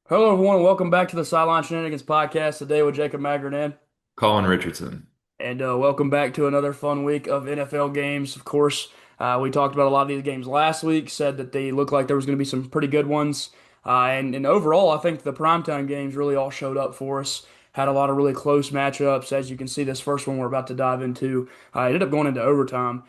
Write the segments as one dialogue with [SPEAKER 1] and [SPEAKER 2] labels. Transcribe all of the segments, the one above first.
[SPEAKER 1] Hello, everyone. Welcome back to the Sideline Shenanigans podcast today with Jacob Magrunan.
[SPEAKER 2] Colin Richardson.
[SPEAKER 1] And welcome back to another fun week of NFL games. Of course, we talked about a lot of these games last week, said that they looked like there was going to be some pretty good ones. And overall, I think the primetime games really all showed up for us. Had a lot of really close matchups. As you can see, this first one we're about to dive into ended up going into overtime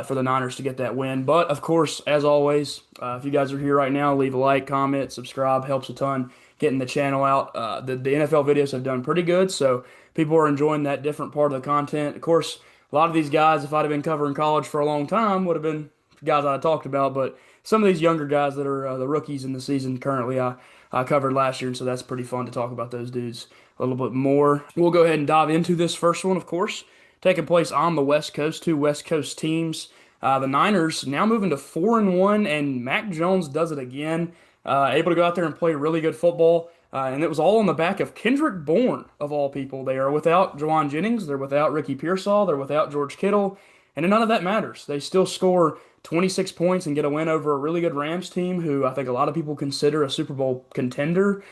[SPEAKER 1] for the Niners to get that win. But of course, as always, if you guys are here right now, leave a like, comment, subscribe, helps a ton getting the channel out. The NFL videos have done pretty good, so people are enjoying that different part of the content. Of course, a lot of these guys, if I'd have been covering college for a long time, would have been guys I talked about. But some of these younger guys that are the rookies in the season currently, I covered last year, and so that's pretty fun to talk about those dudes a little bit more. We'll go ahead and dive into this first one, of course, taking place on the West Coast. Two West Coast teams. The Niners now moving to 4-1, and Mac Jones does it again. Able to go out there and play really good football. And it was all on the back of Kendrick Bourne, of all people. They are without Juwan Jennings, they're without Ricky Pearsall, they're without George Kittle, and none of that matters. They still score 26 points and get a win over a really good Rams team, who I think a lot of people consider a Super Bowl contender.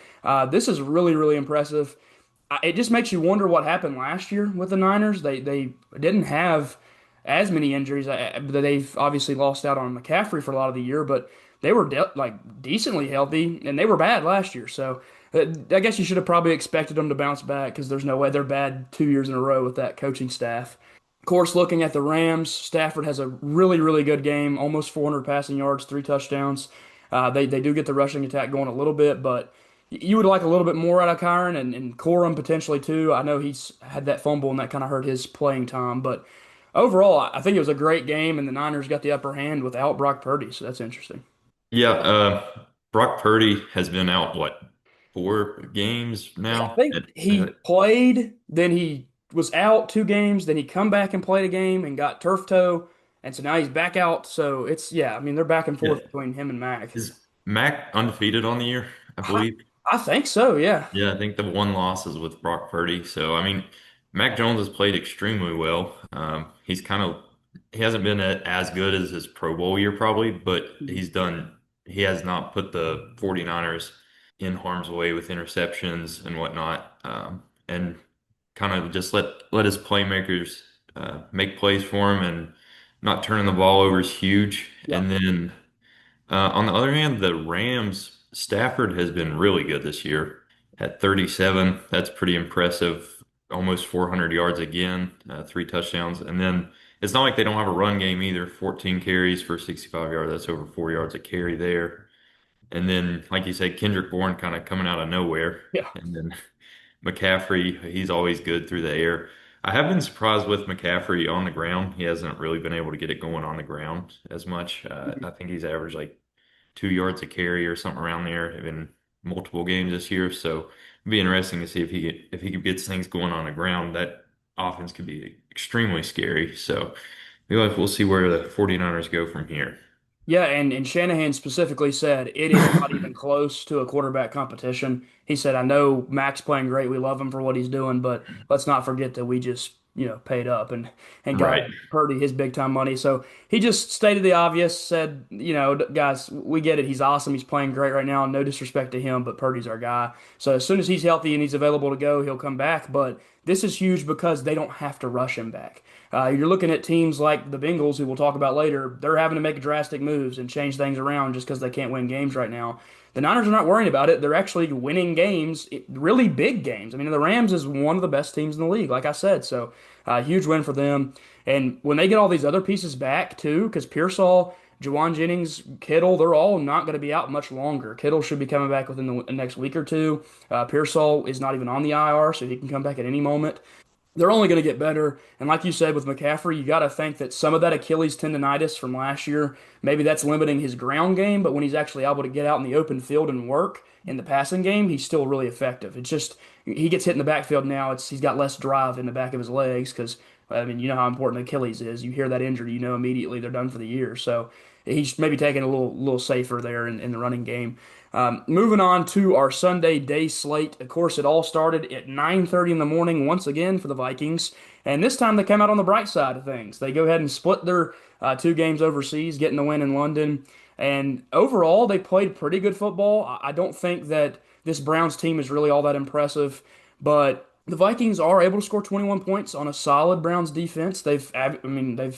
[SPEAKER 1] This is really, really impressive. It just makes you wonder what happened last year with the Niners. They didn't have as many injuries. They've obviously lost out on McCaffrey for a lot of the year, but they were like decently healthy, and they were bad last year. So I guess you should have probably expected them to bounce back because there's no way they're bad 2 years in a row with that coaching staff. Of course, looking at the Rams, Stafford has a really, really good game, almost 400 passing yards, three touchdowns. They do get the rushing attack going a little bit, but you would like a little bit more out of Kyron and Corum potentially too. I know he's had that fumble and that kind of hurt his playing time, but overall, I think it was a great game, and the Niners got the upper hand without Brock Purdy, so that's interesting.
[SPEAKER 2] Yeah, Brock Purdy has been out, what, 4 games
[SPEAKER 1] I
[SPEAKER 2] now?
[SPEAKER 1] think he played, then he was out 2 games, then he come back and played a game and got turf toe, and so now he's back out. So it's yeah, I mean they're back and
[SPEAKER 2] Yeah.
[SPEAKER 1] forth between him and Mac.
[SPEAKER 2] Is Mac undefeated on the year, I
[SPEAKER 1] I,
[SPEAKER 2] believe?
[SPEAKER 1] I think so, yeah.
[SPEAKER 2] Yeah, I think the one loss is with Brock Purdy. So, I mean, Mac Jones has played extremely well. He hasn't been as good as his Pro Bowl year probably, but he has not put the 49ers in harm's way with interceptions and whatnot. And kind of just let his playmakers make plays for him, and not turning the ball over is huge.
[SPEAKER 1] Yep.
[SPEAKER 2] And then on the other hand, the Rams, Stafford has been really good this year at 37. That's pretty impressive. Almost 400 yards again, 3 touchdowns. And then it's not like they don't have a run game either. 14 carries for 65 yards. That's over 4 yards a carry there. And then, like you said, Kendrick Bourne kind of coming out of nowhere.
[SPEAKER 1] Yeah.
[SPEAKER 2] And then McCaffrey, he's always good through the air. I have been surprised with McCaffrey on the ground. He hasn't really been able to get it going on the ground as much. I think he's averaged like 2 yards a carry or something around there in multiple games this year. So it'd be interesting to see if he gets things going on the ground. That offense could be extremely scary. So we'll see where the 49ers go from here.
[SPEAKER 1] Yeah, and Shanahan specifically said it is not even close to a quarterback competition. He said, I know Mac's playing great. We love him for what he's doing, but let's not forget that we just, paid up and got
[SPEAKER 2] Right.
[SPEAKER 1] Purdy his big time money. So he just stated the obvious, said, guys, we get it. He's awesome. He's playing great right now. No disrespect to him, but Purdy's our guy. So as soon as he's healthy and he's available to go, he'll come back. But this is huge because they don't have to rush him back. You're looking at teams like the Bengals, who we'll talk about later. They're having to make drastic moves and change things around just because they can't win games right now. The Niners are not worrying about it. They're actually winning games, really big games. I mean, the Rams is one of the best teams in the league, like I said. So, huge win for them. And when they get all these other pieces back, too, because Pearsall, Juwan Jennings, Kittle, they're all not going to be out much longer. Kittle should be coming back within the next week or two. Pearsall is not even on the IR, so he can come back at any moment. They're only going to get better. And like you said with McCaffrey, you got to think that some of that Achilles tendonitis from last year, maybe that's limiting his ground game, but when he's actually able to get out in the open field and work in the passing game, he's still really effective. It's just he gets hit in the backfield now. He's got less drive in the back of his legs because I mean, you know how important Achilles is. You hear that injury, you know immediately they're done for the year. So he's maybe taking a little safer there in the running game. Moving on to our Sunday day slate. Of course, it all started at 9:30 in the morning once again for the Vikings, and this time they came out on the bright side of things. They go ahead and split their 2 games overseas, getting the win in London. And overall, they played pretty good football. I don't think that this Browns team is really all that impressive. But the Vikings are able to score 21 points on a solid Browns defense. They've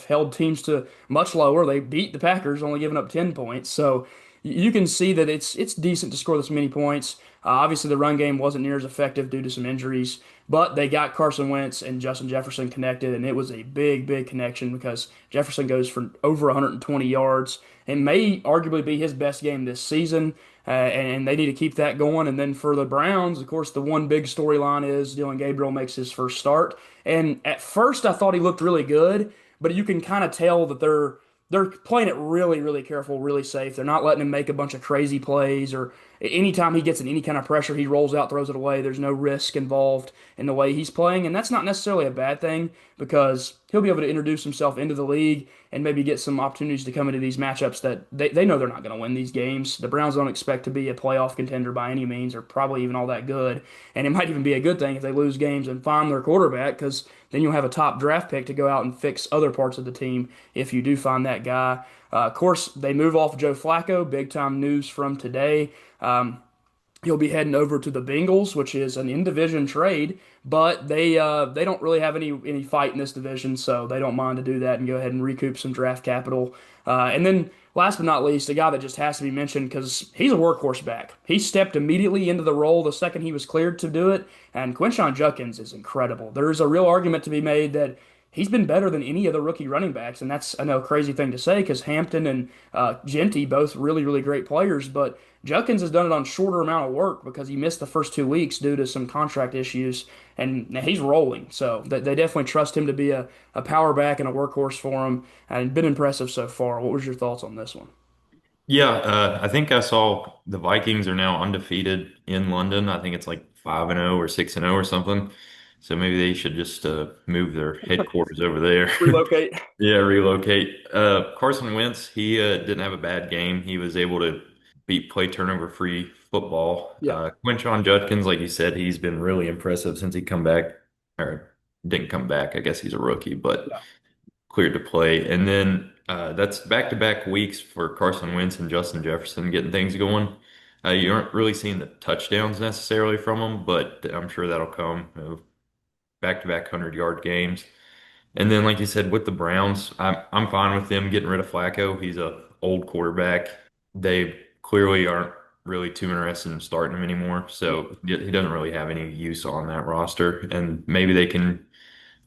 [SPEAKER 1] held teams to much lower. They beat the Packers, only giving up 10 points. So you can see that it's decent to score this many points. Obviously, the run game wasn't near as effective due to some injuries, but they got Carson Wentz and Justin Jefferson connected, and it was a big, big connection because Jefferson goes for over 120 yards and may arguably be his best game this season. And they need to keep that going. And then for the Browns, of course, the one big storyline is Dillon Gabriel makes his first start. And at first, I thought he looked really good, but you can kind of tell that they're playing it really, really careful, really safe. They're not letting him make a bunch of crazy plays or anytime he gets in any kind of pressure, he rolls out, throws it away. There's no risk involved in the way he's playing. And that's not necessarily a bad thing because he'll be able to introduce himself into the league and maybe get some opportunities to come into these matchups that they know they're not going to win these games. The Browns don't expect to be a playoff contender by any means or probably even all that good. And it might even be a good thing if they lose games and find their quarterback because then you'll have a top draft pick to go out and fix other parts of the team if you do find that guy. Of course, they move off Joe Flacco. Big time news from today. He'll be heading over to the Bengals, which is an in-division trade, but they don't really have any fight in this division, so they don't mind to do that and go ahead and recoup some draft capital. And then last but not least, a guy that just has to be mentioned because he's a workhorse back. He stepped immediately into the role the second he was cleared to do it, and Quinshon Judkins is incredible. There's a real argument to be made that he's been better than any of the rookie running backs, and that's I know a crazy thing to say because Hampton and Genty both really really great players, but Judkins has done it on shorter amount of work because he missed the first 2 weeks due to some contract issues, and now he's rolling. So they definitely trust him to be a power back and a workhorse for him, and been impressive so far. What was your thoughts on this one?
[SPEAKER 2] Yeah, I think I saw the Vikings are now undefeated in London. I think it's like 5-0 or 6-0 or something. So maybe they should just move their headquarters over there.
[SPEAKER 1] Relocate.
[SPEAKER 2] Yeah, relocate. Carson Wentz, he didn't have a bad game. He was able to play turnover free football.
[SPEAKER 1] Yeah.
[SPEAKER 2] Quinshon Judkins, like you said, he's been really impressive since he come back or didn't come back. I guess he's a rookie, but
[SPEAKER 1] Yeah.
[SPEAKER 2] cleared to play. And then that's back-to-back weeks for Carson Wentz and Justin Jefferson getting things going. You aren't really seeing the touchdowns necessarily from them, but I'm sure that'll come. Back-to-back 100-yard games. And then, like you said, with the Browns, I'm fine with them getting rid of Flacco. He's a old quarterback. They clearly aren't really too interested in starting him anymore. So he doesn't really have any use on that roster. And maybe they can,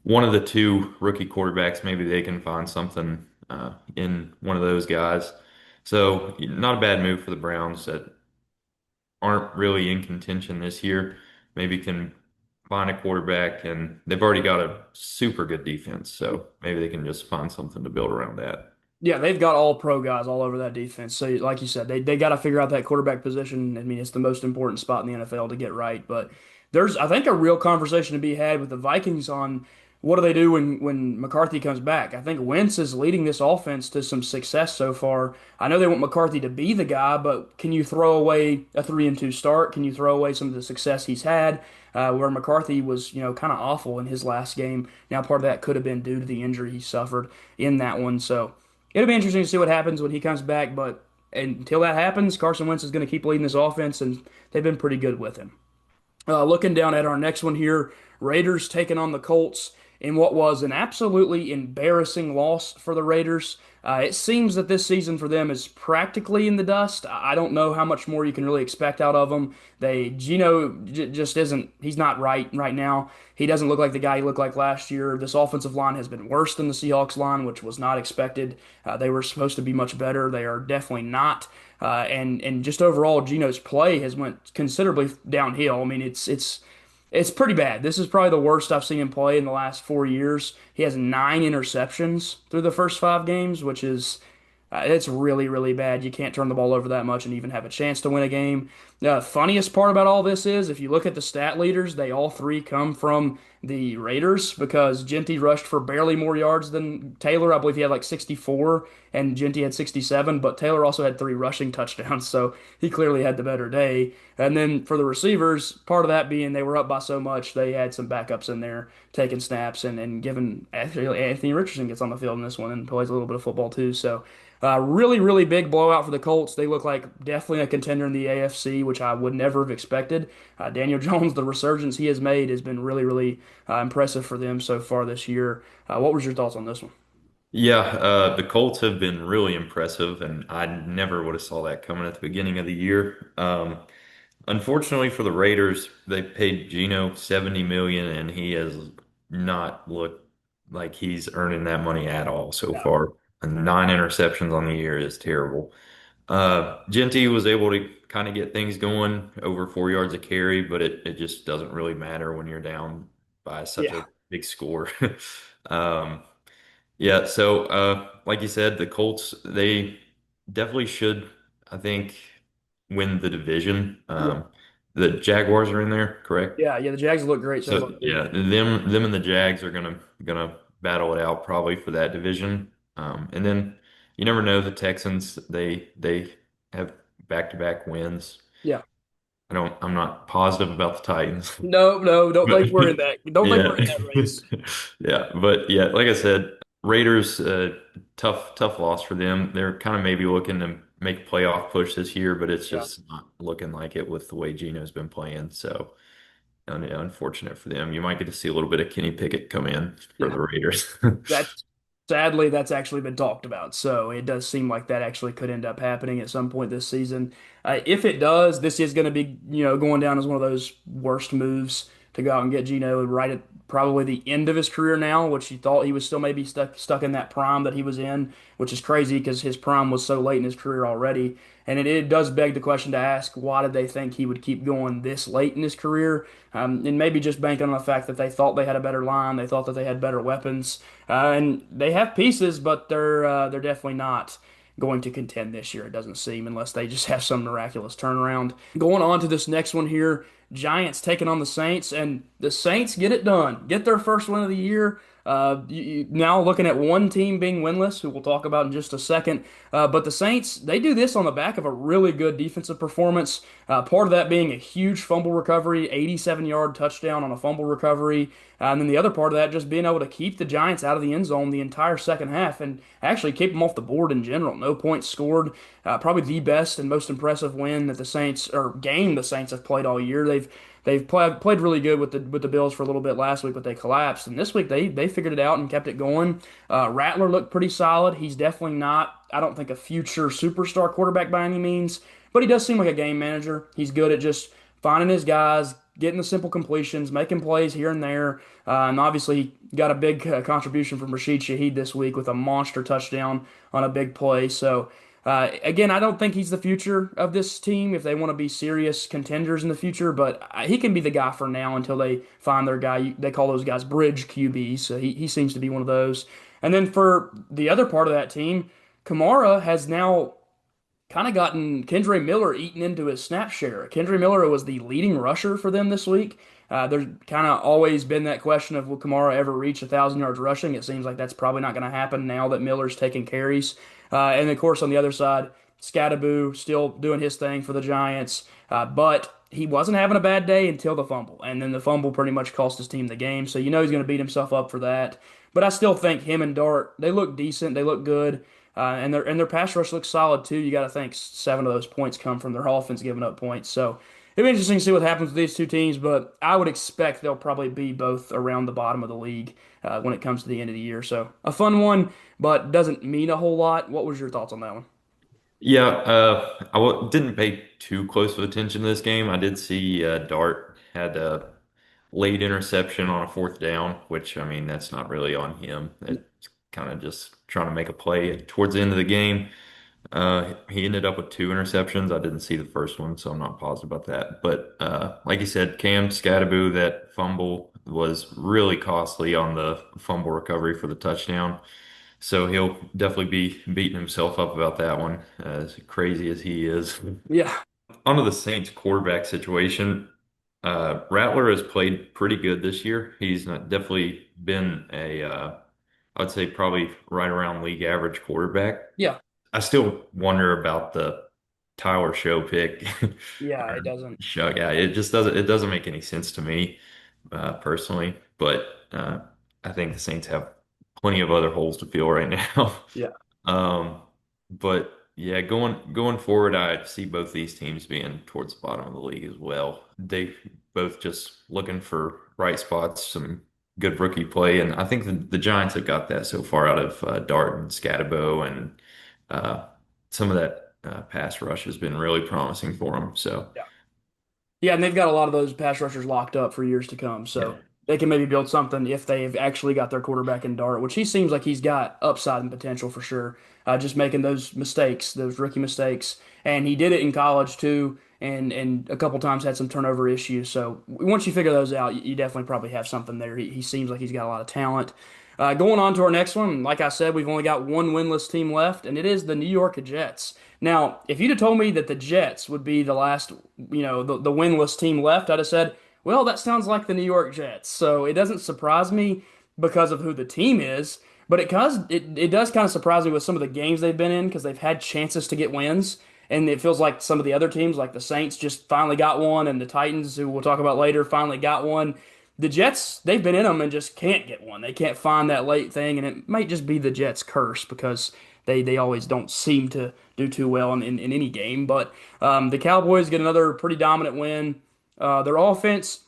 [SPEAKER 2] one of the two rookie quarterbacks, maybe they can find something in one of those guys. So not a bad move for the Browns that aren't really in contention this year. Maybe can find a quarterback, and they've already got a super good defense. So maybe they can just find something to build around that.
[SPEAKER 1] Yeah, they've got all pro guys all over that defense. So, like you said, they got to figure out that quarterback position. I mean, it's the most important spot in the NFL to get right. But there's, I think, a real conversation to be had with the Vikings on what do they do when McCarthy comes back. I think Wentz is leading this offense to some success so far. I know they want McCarthy to be the guy, but can you throw away a 3-2 start? Can you throw away some of the success he's had? Where McCarthy was, kind of awful in his last game. Now, part of that could have been due to the injury he suffered in that one. So. It'll be interesting to see what happens when he comes back, but until that happens, Carson Wentz is going to keep leading this offense, and they've been pretty good with him. Looking down at our next one here, Raiders taking on the Colts in what was an absolutely embarrassing loss for the Raiders. It seems that this season for them is practically in the dust. I don't know how much more you can really expect out of them. Gino just isn't, he's not right now. He doesn't look like the guy he looked like last year. This offensive line has been worse than the Seahawks line, which was not expected. They were supposed to be much better. They are definitely not. And just overall, Gino's play has went considerably downhill. I mean, it's pretty bad. This is probably the worst I've seen him play in the last 4 years. He has 9 interceptions through the first 5 games, which is it's really, really bad. You can't turn the ball over that much and even have a chance to win a game. The funniest part about all this is if you look at the stat leaders, they all three come from the Raiders because Genty rushed for barely more yards than Taylor. I believe he had like 64 and Genty had 67, but Taylor also had 3 rushing touchdowns, so he clearly had the better day. And then for the receivers, part of that being they were up by so much, they had some backups in there taking snaps and giving actually Anthony Richardson gets on the field in this one and plays a little bit of football too. So Really, really big blowout for the Colts. They look like definitely a contender in the AFC, which I would never have expected. Daniel Jones, the resurgence he has made has been really, really impressive for them so far this year. What was your thoughts on this one?
[SPEAKER 2] Yeah, the Colts have been really impressive, and I never would have saw that coming at the beginning of the year. Unfortunately for the Raiders, they paid Geno 70 million, and he has not looked like he's earning that money at all so
[SPEAKER 1] Yeah,
[SPEAKER 2] far. And 9 interceptions on the year is terrible. Genty was able to kind of get things going over 4 yards a carry, but it just doesn't really matter when you're down by such
[SPEAKER 1] yeah,
[SPEAKER 2] a big score. Um, yeah, so like you said, the Colts, they definitely should, I think, win the division.
[SPEAKER 1] yeah,
[SPEAKER 2] The Jaguars are in there, correct?
[SPEAKER 1] yeah. The Jags look great so far
[SPEAKER 2] So
[SPEAKER 1] too.
[SPEAKER 2] yeah, them and the Jags are gonna battle it out probably for that division. And then you never know, the Texans, they have back-to-back wins.
[SPEAKER 1] Yeah.
[SPEAKER 2] I'm not positive about the Titans.
[SPEAKER 1] No, no, don't
[SPEAKER 2] But
[SPEAKER 1] think we're in that. Don't think
[SPEAKER 2] yeah,
[SPEAKER 1] we're in that race.
[SPEAKER 2] yeah, but yeah, like I said, Raiders, tough loss for them. They're kind of maybe looking to make a playoff push this year, but it's
[SPEAKER 1] Yeah,
[SPEAKER 2] just not looking like it with the way Gino's been playing. So unfortunate for them. You might get to see a little bit of Kenny Pickett come in for
[SPEAKER 1] yeah.
[SPEAKER 2] the Raiders.
[SPEAKER 1] That's sadly that's actually been talked about. So it does seem like that actually could end up happening at some point this season. If it does, this is going to be going down as one of those worst moves to go out and get Geno right at probably the end of his career now, which he thought he was still maybe stuck in that prime that he was in, which is crazy because his prime was so late in his career already. And it does beg the question to ask, why did they think he would keep going this late in his career? And maybe just banking on the fact that they thought they had a better line, they thought that they had better weapons. And they have pieces, but they're definitely not going to contend this year. It doesn't seem unless they just have some miraculous turnaround. Going on to this next one here, Giants taking on the Saints, and the Saints get it done, get their first win of the year. Now looking at one team being winless, who we'll talk about in just a second. But the Saints, they do this on the back of a really good defensive performance. Part of that being a huge fumble recovery, 87-yard touchdown on a fumble recovery. And then the other part of that just being able to keep the Giants out of the end zone the entire second half and actually keep them off the board in general. No points scored. Probably the best and most impressive win that the Saints or game the Saints have played all year. They've played really good with the Bills for a little bit last week, but they collapsed. And this week they figured it out and kept it going. Rattler looked pretty solid. He's definitely not, I don't think, a future superstar quarterback by any means, but he does seem like a game manager. He's good at just finding his guys, getting the simple completions, making plays here and there. And obviously, he got a big contribution from Rashid Shaheed this week with a monster touchdown on a big play. So, again, I don't think he's the future of this team if they want to be serious contenders in the future, but he can be the guy for now until they find their guy. They call those guys bridge QBs. So he seems to be one of those. And then for the other part of that team, Kamara has now kind of gotten Kendre Miller eaten into his snap share. Kendre Miller was the leading rusher for them this week. There's kind of always been that question of will Kamara ever reach 1,000 yards rushing? It seems like that's probably not going to happen now that Miller's taking carries. And of course, on the other side, Scattaboo still doing his thing for the Giants, but he wasn't having a bad day until the fumble, and then the fumble pretty much cost his team the game. So you know he's going to beat himself up for that. But I still think him and Dart, they look decent, they look good. And their pass rush looks solid too. You got to think 7 of those points come from their offense giving up points. So it'll be interesting to see what happens with these two teams. But I would expect they'll probably be both around the bottom of the league when it comes to the end of the year. So a fun one, but doesn't mean a whole lot. What was your thoughts on that one?
[SPEAKER 2] Yeah, didn't pay too close of attention to this game. I did see Dart had a late interception on a fourth down, which I mean that's not really on him. It's kind of just trying to make a play towards the end of the game. He ended up with 2 interceptions. I didn't see the first one, so I'm not positive about that. But like you said, Cam Scattaboo, that fumble was really costly on the fumble recovery for the touchdown. So he'll definitely be beating himself up about that one, as crazy as he is.
[SPEAKER 1] Yeah,
[SPEAKER 2] Onto the Saints quarterback situation. Rattler has played pretty good this year. He's not, definitely been I would say probably right around league average quarterback.
[SPEAKER 1] yeah,
[SPEAKER 2] I still wonder about the Tyler Show pick.
[SPEAKER 1] yeah.
[SPEAKER 2] Or
[SPEAKER 1] It doesn't.
[SPEAKER 2] Show, yeah, it doesn't make any sense to me personally. But I think the Saints have plenty of other holes to fill right now.
[SPEAKER 1] Yeah.
[SPEAKER 2] Um, But yeah, going forward, I see both these teams being towards the bottom of the league as well. They both just looking for right spots, some good rookie play, and I think the Giants have got that so far out of Dart and Scatabo, and uh, some of that pass rush has been really promising for them. So
[SPEAKER 1] Yeah, and they've got a lot of those pass rushers locked up for years to come.
[SPEAKER 2] yeah,
[SPEAKER 1] So they can maybe build something if they've actually got their quarterback in Dart, which he seems like he's got upside and potential for sure. Just making those mistakes, those rookie mistakes, and he did it in college too, and a couple times had some turnover issues. So once you figure those out, you definitely probably have something there. He seems like he's got a lot of talent. Going on to our next one, like I said, we've only got one winless team left, and it is the New York Jets. Now, if you'd have told me that the Jets would be the last, the winless team left, I'd have said, well, that sounds like the New York Jets. So it doesn't surprise me because of who the team is, but it does kind of surprise me with some of the games they've been in because they've had chances to get wins. And it feels like some of the other teams, like the Saints, just finally got one, and the Titans, who we'll talk about later, finally got one. The Jets, they've been in them and just can't get one. They can't find that late thing, and it might just be the Jets' curse because they always don't seem to do too well in any game. But the Cowboys get another pretty dominant win. Their offense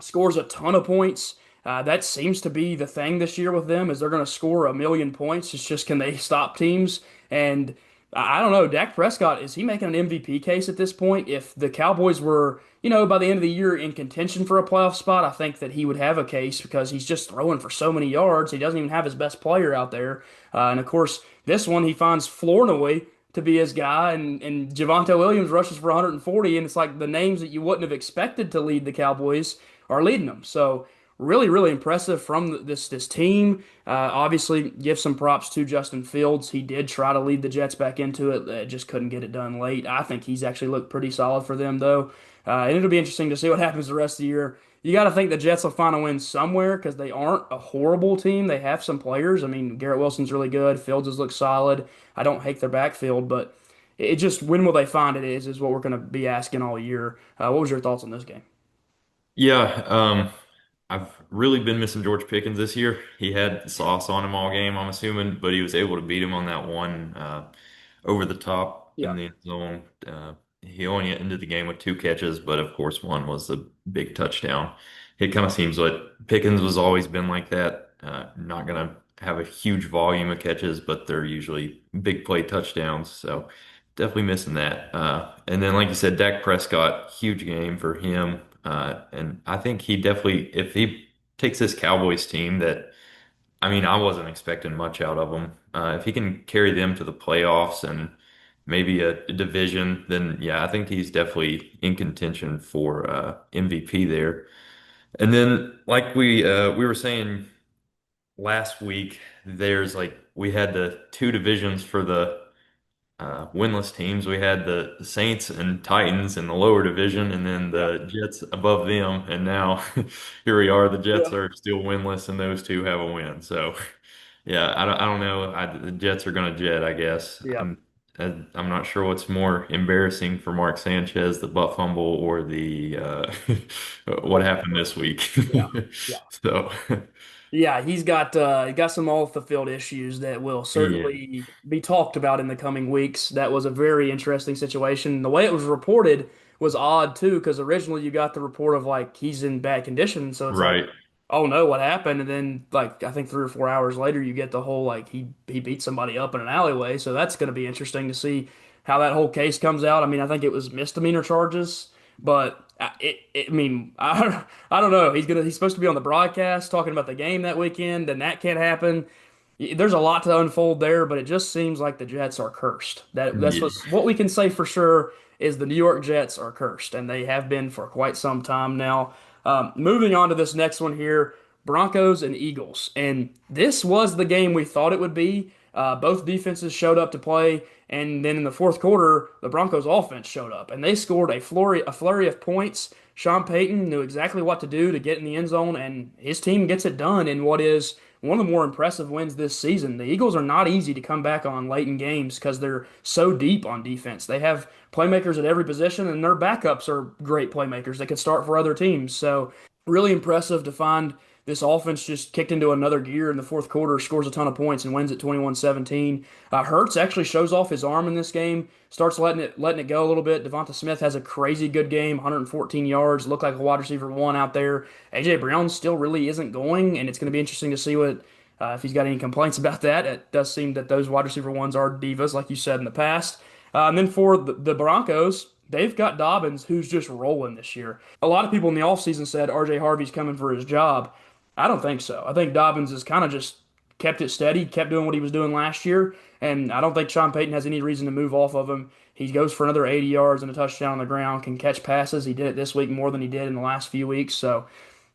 [SPEAKER 1] scores a ton of points. That seems to be the thing this year with them is they're going to score a million points. It's just can they stop teams? And I don't know. Dak Prescott, is he making an MVP case at this point? If the Cowboys were, by the end of the year in contention for a playoff spot, I think that he would have a case because he's just throwing for so many yards. He doesn't even have his best player out there. And of course, this one he finds Flournoy to be his guy, and Javonte Williams rushes for 140, and it's like the names that you wouldn't have expected to lead the Cowboys are leading them. So really, really impressive from this team. Obviously, give some props to Justin Fields. He did try to lead the Jets back into it, just couldn't get it done late. I think he's actually looked pretty solid for them though, and it'll be interesting to see what happens the rest of the year. You got to think the Jets will find a win somewhere because they aren't a horrible team. They have some players. I mean, Garrett Wilson's really good. Fields has looked solid. I don't hate their backfield, but it just when will they find it is what we're going to be asking all year. What was your thoughts on this game?
[SPEAKER 2] yeah. I've really been missing George Pickens this year. He had the sauce on him all game, I'm assuming, but he was able to beat him on that one over the top in
[SPEAKER 1] Yeah.
[SPEAKER 2] the end zone. He only ended the game with two catches, but of course, one was the big touchdown. It kind of seems like Pickens was always been like that. Not going to have a huge volume of catches, but they're usually big play touchdowns. So definitely missing that. And then, like you said, Dak Prescott, huge game for him. And I think he definitely, if he takes this Cowboys team that, I mean, I wasn't expecting much out of him. If he can carry them to the playoffs and maybe a division, then yeah, I think he's definitely in contention for MVP there. And then, like we were saying last week, there's like we had the two divisions for the winless teams. We had the Saints and Titans in the lower division, and then
[SPEAKER 1] Yeah.
[SPEAKER 2] the Jets above them. And now here we are. The Jets
[SPEAKER 1] Yeah.
[SPEAKER 2] are still winless, and those two have a win. So yeah, I don't know. The Jets are going to jet, I guess.
[SPEAKER 1] Yeah.
[SPEAKER 2] I'm not sure what's more embarrassing for Mark Sanchez, the butt fumble, or the what happened this week.
[SPEAKER 1] Yeah. Yeah.
[SPEAKER 2] So
[SPEAKER 1] Yeah, he got some off the field issues that will
[SPEAKER 2] yeah,
[SPEAKER 1] certainly be talked about in the coming weeks. That was a very interesting situation. The way it was reported was odd too, because originally you got the report of like he's in bad condition, so it's like,
[SPEAKER 2] right.
[SPEAKER 1] oh no, what happened? And then like I think 3 or 4 hours later, you get the whole like he beat somebody up in an alleyway. So that's going to be interesting to see how that whole case comes out. I mean, I think it was misdemeanor charges, but I mean, I don't know. He's supposed to be on the broadcast talking about the game that weekend, and that can't happen. There's a lot to unfold there, but it just seems like the Jets are cursed. That's
[SPEAKER 2] Yeah.
[SPEAKER 1] what we can say for sure is the New York Jets are cursed, and they have been for quite some time now. Moving on to this next one here, Broncos and Eagles, and this was the game we thought it would be. Both defenses showed up to play, and then in the fourth quarter, the Broncos offense showed up, and they scored a flurry of points. Sean Payton knew exactly what to do to get in the end zone, and his team gets it done in what is one of the more impressive wins this season. The Eagles are not easy to come back on late in games because they're so deep on defense. They have playmakers at every position, and their backups are great playmakers that could start for other teams. So, really impressive to find this offense just kicked into another gear in the fourth quarter, scores a ton of points, and wins at 21-17. Hurts actually shows off his arm in this game, starts letting it go a little bit. Devonta Smith has a crazy good game, 114 yards, looked like a wide receiver one out there. AJ Brown still really isn't going, and it's going to be interesting to see what if he's got any complaints about that. It does seem that those wide receiver ones are divas, like you said in the past. And then for the Broncos, they've got Dobbins, who's just rolling this year. A lot of people in the offseason said RJ Harvey's coming for his job. I don't think so. I think Dobbins has kind of just kept it steady, kept doing what he was doing last year, and I don't think Sean Payton has any reason to move off of him. He goes for another 80 yards and a touchdown on the ground, can catch passes. He did it this week more than he did in the last few weeks. So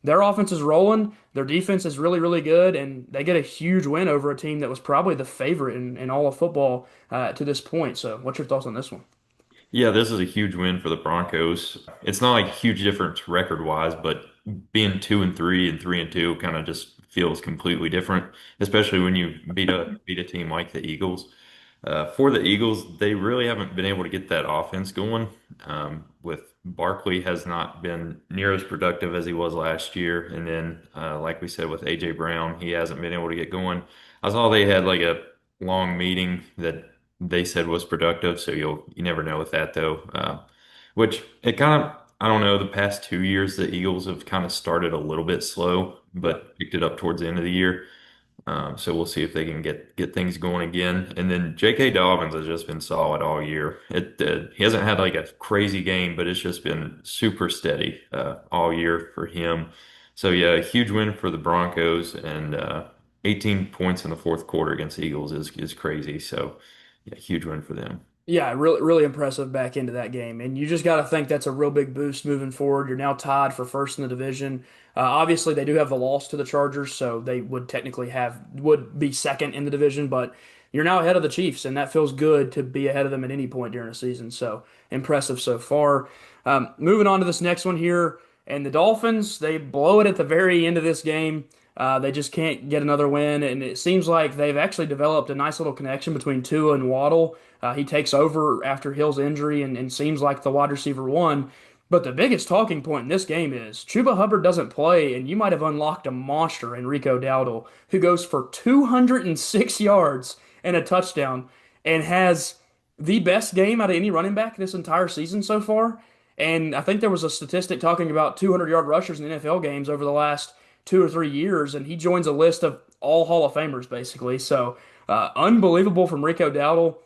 [SPEAKER 1] their offense is rolling. Their defense is really, really good, and they get a huge win over a team that was probably the favorite in all of football to this point. So, what's your thoughts on this one?
[SPEAKER 2] Yeah, this is a huge win for the Broncos. It's not like a huge difference record-wise, but being 2-3 and 3-2 kind of just feels completely different, especially when you beat a team like the Eagles. For the Eagles, they really haven't been able to get that offense going. With Barkley has not been near as productive as he was last year, and then like we said with AJ Brown, he hasn't been able to get going. I saw they had like a long meeting that they said was productive, so you never know with that though. Which it kind of I don't know. The past 2 years, the Eagles have kind of started a little bit slow,
[SPEAKER 1] Yeah.
[SPEAKER 2] but picked it up towards the end of the year. So we'll see if they can get things going again. And then J.K. Dobbins has just been solid all year. He hasn't had like a crazy game, but it's just been super steady all year for him. So yeah, a huge win for the Broncos and 18 points in the fourth quarter against the Eagles is crazy. So yeah, huge win for them.
[SPEAKER 1] Yeah, really, really impressive back into that game. And you just got to think that's a real big boost moving forward. You're now tied for first in the division. Obviously, they do have the loss to the Chargers, so they would technically would be second in the division, but you're now ahead of the Chiefs, and that feels good to be ahead of them at any point during the season. So impressive so far. Moving on to this next one here, and the Dolphins, they blow it at the very end of this game. They just can't get another win, and it seems like they've actually developed a nice little connection between Tua and Waddle. He takes over after Hill's injury and seems like the wide receiver one. But the biggest talking point in this game is Chuba Hubbard doesn't play, and you might have unlocked a monster in Rico Dowdle, who goes for 206 yards and a touchdown and has the best game out of any running back this entire season so far. And I think there was a statistic talking about 200-yard rushers in NFL games over the last 2 or 3 years, and he joins a list of all Hall of Famers basically. So unbelievable from Rico Dowdle.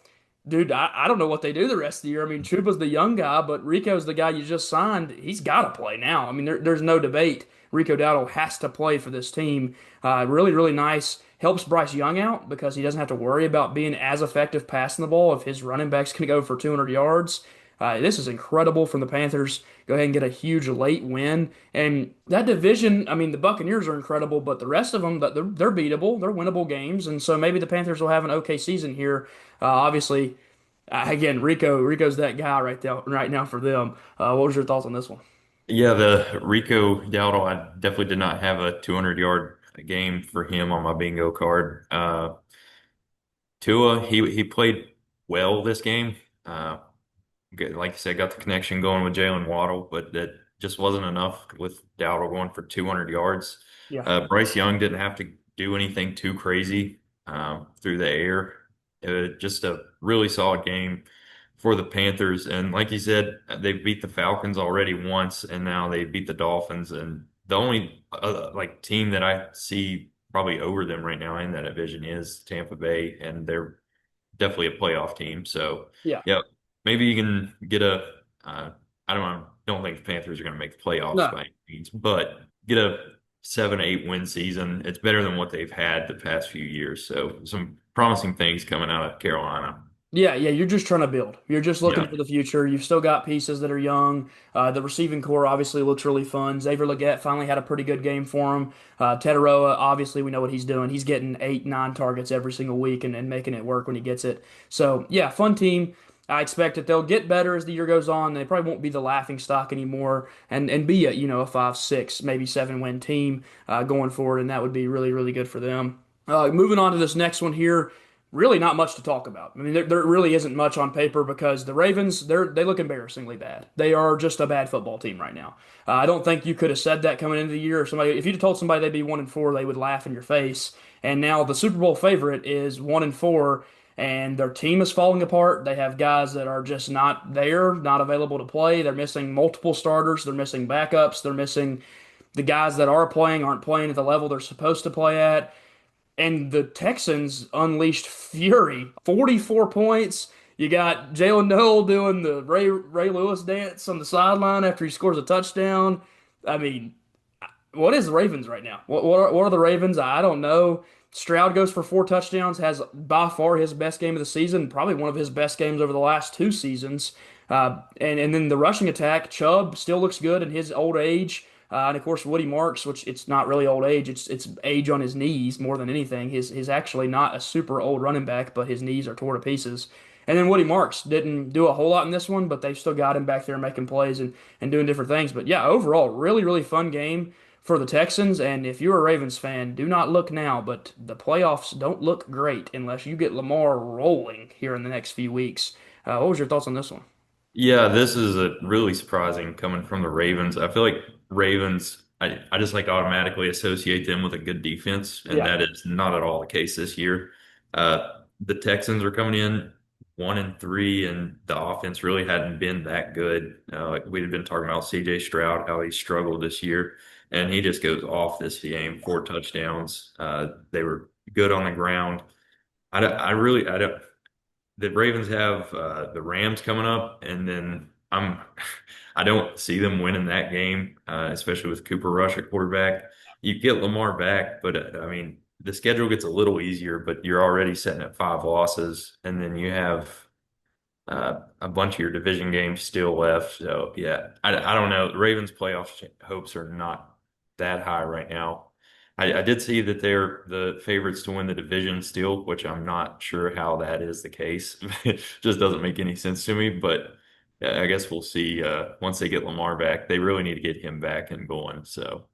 [SPEAKER 1] Dude, I don't know what they do the rest of the year. I mean, Chuba's the young guy, but Rico's the guy you just signed. He's got to play now. I mean, there's no debate. Rico Dowdle has to play for this team. Really, really nice. Helps Bryce Young out because he doesn't have to worry about being as effective passing the ball if his running back's going to go for 200 yards. This is incredible from the Panthers. Go ahead and get a huge late win. And that division, I mean, the Buccaneers are incredible, but the rest of them, they're beatable. They're winnable games. And so maybe the Panthers will have an okay season here. Obviously, again, Rico's that guy right now for them. What was your thoughts on this one?
[SPEAKER 2] Yeah, the Rico Dowdle, I definitely did not have a 200-yard game for him on my bingo card. Tua, he played well this game. Uh, like you said, got the connection going with Jalen Waddle, but that just wasn't enough with Dowdle going for 200 yards.
[SPEAKER 1] Yeah.
[SPEAKER 2] Bryce Young didn't have to do anything too crazy through the air. Just a really solid game for the Panthers. And like you said, they beat the Falcons already once, and now they beat the Dolphins. And the only like team that I see probably over them right now in that division is Tampa Bay, and they're definitely a playoff team. So
[SPEAKER 1] Yeah.
[SPEAKER 2] yeah, maybe you can get a. I don't think the Panthers are going to make the playoffs
[SPEAKER 1] No.
[SPEAKER 2] by any means, but get a 7-8 win season. It's better than what they've had the past few years. So some promising things coming out of Carolina.
[SPEAKER 1] Yeah, yeah, you're just trying to build. You're just looking
[SPEAKER 2] Yeah.
[SPEAKER 1] for the future. You've still got pieces that are young. The receiving core obviously looks really fun. Xavier Legette finally had a pretty good game for him. Tetaroa, obviously, we know what he's doing. He's getting 8, 9 targets every single week and making it work when he gets it. So, yeah, fun team. I expect that they'll get better as the year goes on. They probably won't be the laughing stock anymore and be a 5, 6, maybe 7 win team going forward, and that would be really, really good for them. Moving on to this next one here. really not much to talk about. I mean, there really isn't much on paper because the Ravens, they look embarrassingly bad. They are just a bad football team right now. I don't think you could have said that coming into the year. Or somebody, if you'd have told somebody they'd be 1-4, they would laugh in your face. And now the Super Bowl favorite is 1-4, and their team is falling apart. They have guys that are just not there, not available to play. They're missing multiple starters. They're missing backups. They're missing the guys that are playing aren't playing at the level they're supposed to play at. And the Texans unleashed fury. 44 points. You got Jalen Noel doing the Ray Lewis dance on the sideline after he scores a touchdown. I mean, what is the Ravens right now? What are the Ravens? I don't know. Stroud goes for 4 touchdowns, has by far his best game of the season, probably one of his best games over the last 2 seasons. And then the rushing attack, Chubb still looks good in his old age. And of course, Woody Marks, which it's not really old age, it's age on his knees more than anything. He's actually not a super old running back, but his knees are torn to pieces. And then Woody Marks didn't do a whole lot in this one, but they still got him back there making plays and doing different things. But yeah, overall, really, really fun game for the Texans. And if you're a Ravens fan, do not look now, but the playoffs don't look great unless you get Lamar rolling here in the next few weeks. What was your thoughts on this one?
[SPEAKER 2] Yeah, this is a really surprising coming from the Ravens. I feel like Ravens, I just like automatically associate them with a good defense, and
[SPEAKER 1] Yeah.
[SPEAKER 2] that is not at all the case this year. The Texans are coming in 1-3, and the offense really hadn't been that good. Like we had been talking about CJ Stroud, how he struggled this year, and he just goes off this game, 4 touchdowns. They were good on the ground. I don't. The Ravens have the Rams coming up, and then I don't see them winning that game, especially with Cooper Rush at quarterback. You get Lamar back, but I mean the schedule gets a little easier, but you're already sitting at 5 losses, and then you have a bunch of your division games still left. So yeah, I don't know. The Ravens' playoff hopes are not that high right now. I did see that they're the favorites to win the division still, which I'm not sure how that is the case. It just doesn't make any sense to me. But yeah, I guess we'll see. Once they get Lamar back, they really need to get him back and going. So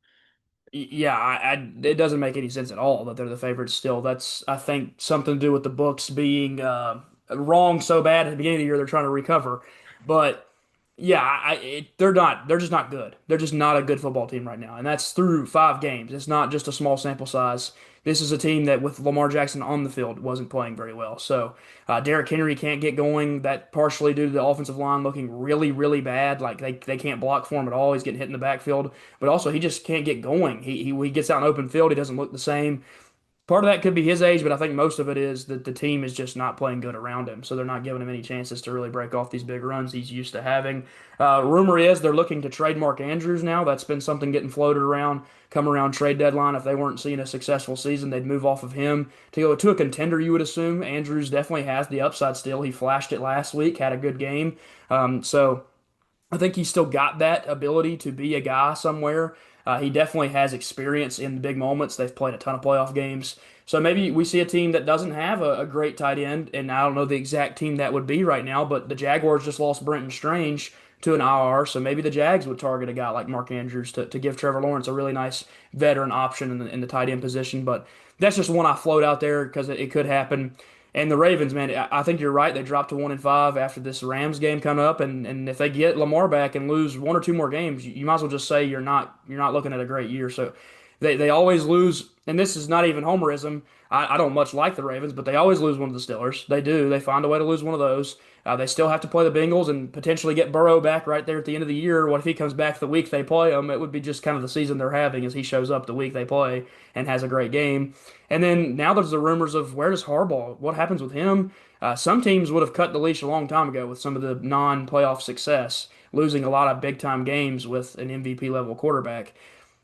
[SPEAKER 1] Yeah, it doesn't make any sense at all that they're the favorites still. That's, I think, something to do with the books being wrong so bad at the beginning of the year they're trying to recover. But yeah, they're not. They're just not good. They're just not a good football team right now, and that's through 5 games. It's not just a small sample size. This is a team that, with Lamar Jackson on the field, wasn't playing very well. So Derrick Henry can't get going. That partially due to the offensive line looking really, really bad. Like they can't block for him at all. He's getting hit in the backfield, but also he just can't get going. He gets out in open field. He doesn't look the same. Part of that could be his age, but I think most of it is that the team is just not playing good around him. So they're not giving him any chances to really break off these big runs he's used to having. Rumor is they're looking to trade Mark Andrews now. That's been something getting floated around, come around trade deadline. If they weren't seeing a successful season, they'd move off of him to go to a contender, you would assume. Andrews definitely has the upside still. He flashed it last week, had a good game. So I think he's still got that ability to be a guy somewhere. He definitely has experience in the big moments. They've played a ton of playoff games. So maybe we see a team that doesn't have a great tight end, and I don't know the exact team that would be right now, but the Jaguars just lost Brenton Strange to an IR, so maybe the Jags would target a guy like Mark Andrews to give Trevor Lawrence a really nice veteran option in the tight end position. But that's just one I float out there because it could happen. And the Ravens, man, I think you're right. They dropped to 1-5 after this Rams game coming up, and if they get Lamar back and lose one or two more games, you might as well just say you're not looking at a great year. So they always lose, and this is not even homerism. I don't much like the Ravens, but they always lose one of the Steelers. They do. They find a way to lose one of those. They still have to play the Bengals and potentially get Burrow back right there at the end of the year. What if he comes back the week they play him? It would be just kind of the season they're having as he shows up the week they play and has a great game. And then now there's the rumors of where does Harbaugh? What happens with him? Some teams would have cut the leash a long time ago with some of the non-playoff success, losing a lot of big-time games with an MVP level quarterback.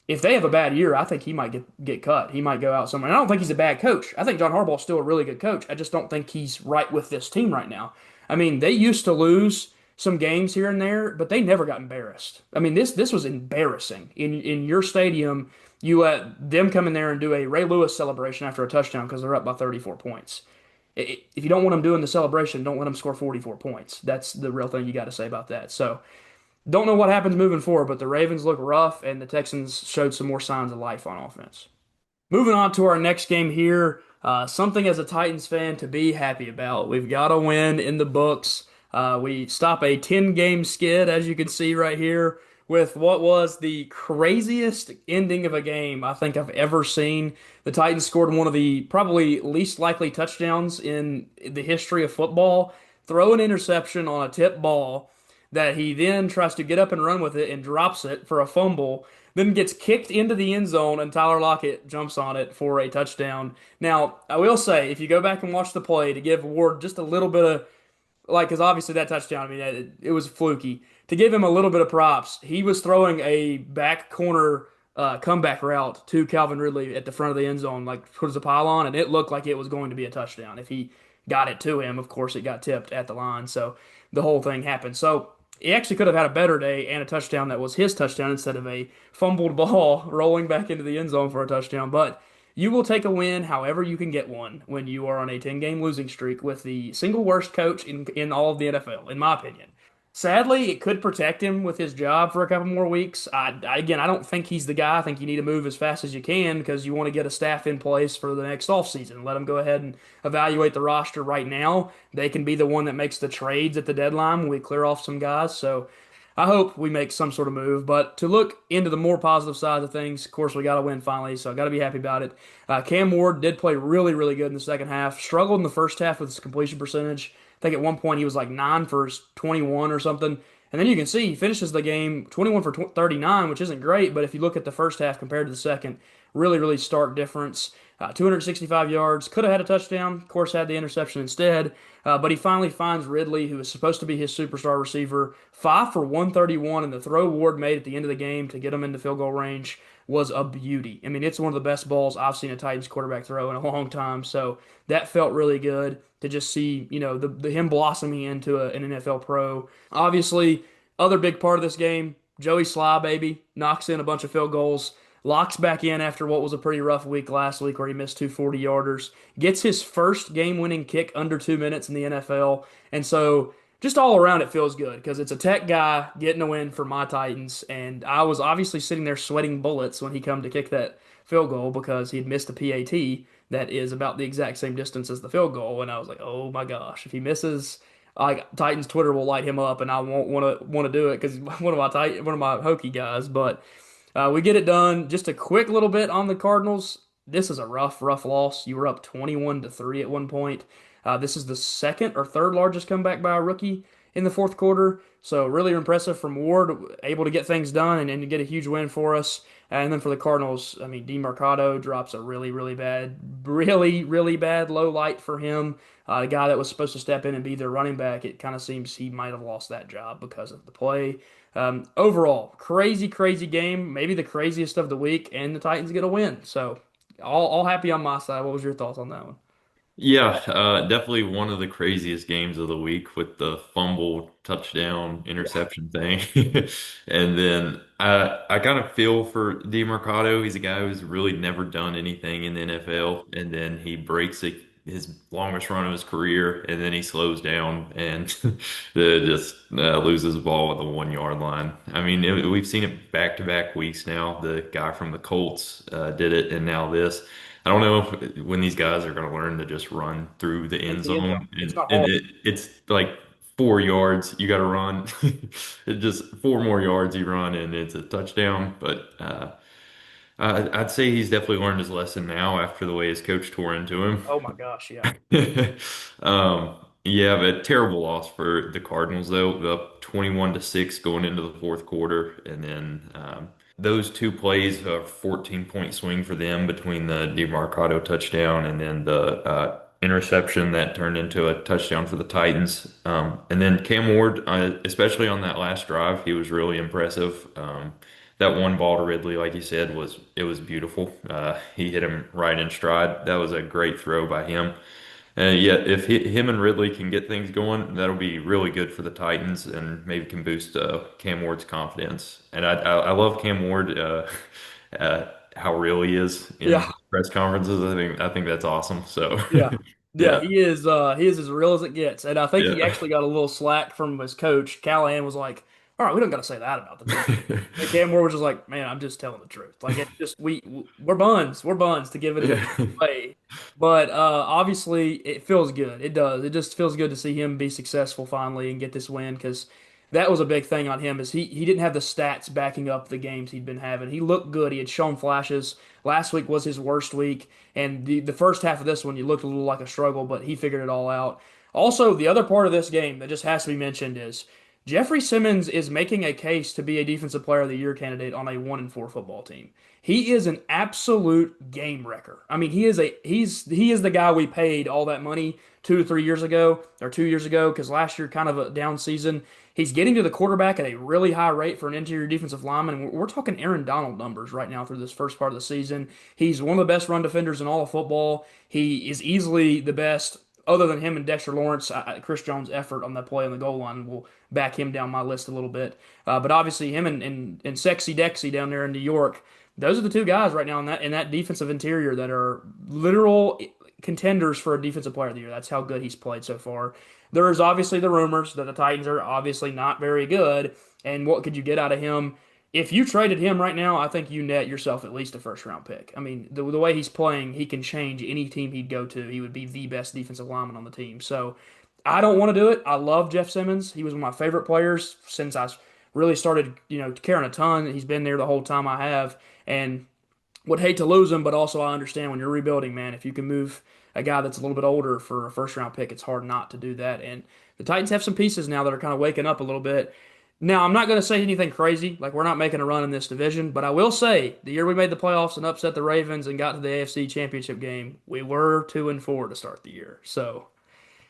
[SPEAKER 1] If they have a bad year, I think he might get cut. He might go out somewhere. And I don't think he's a bad coach. I think John Harbaugh's still a really good coach. I just don't think he's right with this team right now. I mean, they used to lose some games here and there, but they never got embarrassed. I mean, this was embarrassing. In your stadium, you let them come in there and do a Ray Lewis celebration after a touchdown because they're up by 34 points. If you don't want them doing the celebration, don't let them score 44 points. That's the real thing you got to say about that. So don't know what happens moving forward, but the Ravens look rough, and the Texans showed some more signs of life on offense. Moving on to our next game here. Something as a Titans fan to be happy about. We've got a win in the books. We stop a 10-game skid, as you can see right here, with what was the craziest ending of a game I think I've ever seen. The Titans scored one of the probably least likely touchdowns in the history of football, throw an interception on a tip ball that he then tries to get up and run with it and drops it for a fumble, then gets kicked into the end zone, and Tyler Lockett jumps on it for a touchdown. Now, I will say, if you go back and watch the play to give Ward just a little bit of, like, because obviously that touchdown, I mean, it was fluky. To give him a little bit of props, he was throwing a back corner comeback route to Calvin Ridley at the front of the end zone, like towards the pylon, and it looked like it was going to be a touchdown. If he got it to him, of course, it got tipped at the line, so the whole thing happened. So he actually could have had a better day and a touchdown that was his touchdown instead of a fumbled ball rolling back into the end zone for a touchdown. But you will take a win however you can get one when you are on a 10-game losing streak with the single worst coach in all of the NFL, in my opinion. Sadly, it could protect him with his job for a couple more weeks. Again, I don't think he's the guy. I think you need to move as fast as you can because you want to get a staff in place for the next offseason. Let them go ahead and evaluate the roster right now. They can be the one that makes the trades at the deadline when we clear off some guys. So I hope we make some sort of move. But to look into the more positive side of things, of course, we got to win finally. So I got to be happy about it. Cam Ward did play really, really good in the second half. Struggled in the first half with his completion percentage. I think at one point he was like 9 for 21 or something. And then you can see he finishes the game 21 for 39, which isn't great. But if you look at the first half compared to the second, really, really stark difference. 265 yards, could have had a touchdown. Of course, had the interception instead. But he finally finds Ridley, who is supposed to be his superstar receiver, 5 for 131. And the throw Ward made at the end of the game to get him into field goal range was a beauty. I mean, it's one of the best balls I've seen a Titans quarterback throw in a long time. So that felt really good to just see, the him blossoming into an NFL pro. Obviously, other big part of this game, Joey Sly, baby, knocks in a bunch of field goals, locks back in after what was a pretty rough week last week where he missed 240-yarders, gets his first game-winning kick under 2 minutes in the NFL. And so just all around it feels good because it's a tech guy getting a win for my Titans. And I was obviously sitting there sweating bullets when he come to kick that field goal because he'd missed a PAT that is about the exact same distance as the field goal. And I was like, oh my gosh, if he misses, like Titans Twitter will light him up, and I won't want to do it because one of my Hokie guys. But we get it done. Just a quick little bit on the Cardinals. This is a rough, rough loss. You were up 21-3 at one point. This is the second or third largest comeback by a rookie in the fourth quarter. So really impressive from Ward, able to get things done and to get a huge win for us. And then for the Cardinals, I mean, DeMarcado drops a really, really, really bad low light for him. A guy that was supposed to step in and be their running back, it kind of seems he might have lost that job because of the play. Overall, crazy, crazy game. Maybe the craziest of the week, and the Titans get a win. So all happy on my side. What was your thoughts on that one?
[SPEAKER 2] Yeah, definitely one of the craziest games of the week with the fumble touchdown
[SPEAKER 1] Yeah.
[SPEAKER 2] interception thing. And then I kind of feel for DeMarcado. He's a guy who's really never done anything in the NFL, and then he breaks his longest run of his career, and then he slows down and just loses the ball at the 1 yard line. I mean, we've seen it back to back weeks now. The guy from the Colts did it, and now this. I don't know when these guys are going to learn to just run through the
[SPEAKER 1] At
[SPEAKER 2] end
[SPEAKER 1] the end zone.
[SPEAKER 2] zone,
[SPEAKER 1] It's
[SPEAKER 2] and
[SPEAKER 1] not hard.
[SPEAKER 2] it's like 4 yards you got to run. It's just four more yards you run, and it's a touchdown. But I'd say he's definitely learned his lesson now after the way his coach tore into him.
[SPEAKER 1] Oh my gosh, yeah.
[SPEAKER 2] Um, yeah, but terrible loss for the Cardinals though. Up 21-6 going into the fourth quarter, and then those two plays, a 14-point swing for them between the DeMarcado touchdown and then the interception that turned into a touchdown for the Titans. And then Cam Ward, especially on that last drive, he was really impressive. That one ball to Ridley, like you said, was beautiful. He hit him right in stride. That was a great throw by him. Yeah, if him and Ridley can get things going, that'll be really good for the Titans and maybe can boost Cam Ward's confidence. And I love Cam Ward, how real he is in
[SPEAKER 1] Yeah.
[SPEAKER 2] press conferences. I think that's awesome. So
[SPEAKER 1] Yeah. Yeah,
[SPEAKER 2] yeah,
[SPEAKER 1] he is as real as it gets. And I think he
[SPEAKER 2] yeah,
[SPEAKER 1] actually got a little slack from his coach. Callahan was like, all right, we don't got to say that about the team. And Cam Ward was just like, man, I'm just telling the truth. Like it's just we're buns to give it
[SPEAKER 2] Yeah.
[SPEAKER 1] away. But obviously, it feels good. It does. It just feels good to see him be successful finally and get this win because that was a big thing on him. Is he didn't have the stats backing up the games he'd been having. He looked good. He had shown flashes. Last week was his worst week, and the first half of this one, you looked a little like a struggle, but he figured it all out. Also, the other part of this game that just has to be mentioned is Jeffrey Simmons is making a case to be a Defensive Player of the Year candidate on a 1-4 football team. He is an absolute game wrecker. I mean, he is the guy we paid all that money 2 to 3 years ago or 2 years ago because last year kind of a down season. He's getting to the quarterback at a really high rate for an interior defensive lineman. And we're talking Aaron Donald numbers right now through this first part of the season. He's one of the best run defenders in all of football. He is easily the best other than him and Dexter Lawrence. Chris Jones' effort on that play on the goal line will back him down my list a little bit. But obviously, him and Sexy Dexy down there in New York, those are the two guys right now in that defensive interior that are literal contenders for a Defensive Player of the Year. That's how good he's played so far. There is obviously the rumors that the Titans are obviously not very good, and what could you get out of him? If you traded him right now, I think you net yourself at least a first round pick. I mean, the way he's playing, he can change any team he'd go to. He would be the best defensive lineman on the team. So I don't want to do it. I love Jeff Simmons. He was one of my favorite players since I really started, caring a ton. He's been there the whole time I have, and would hate to lose him, but also I understand when you're rebuilding, man, if you can move a guy that's a little bit older for a first round pick, it's hard not to do that. And the Titans have some pieces now that are kind of waking up a little bit. Now, I'm not going to say anything crazy, like we're not making a run in this division, but I will say the year we made the playoffs and upset the Ravens and got to the AFC Championship game, we were 2-4 to start the year. So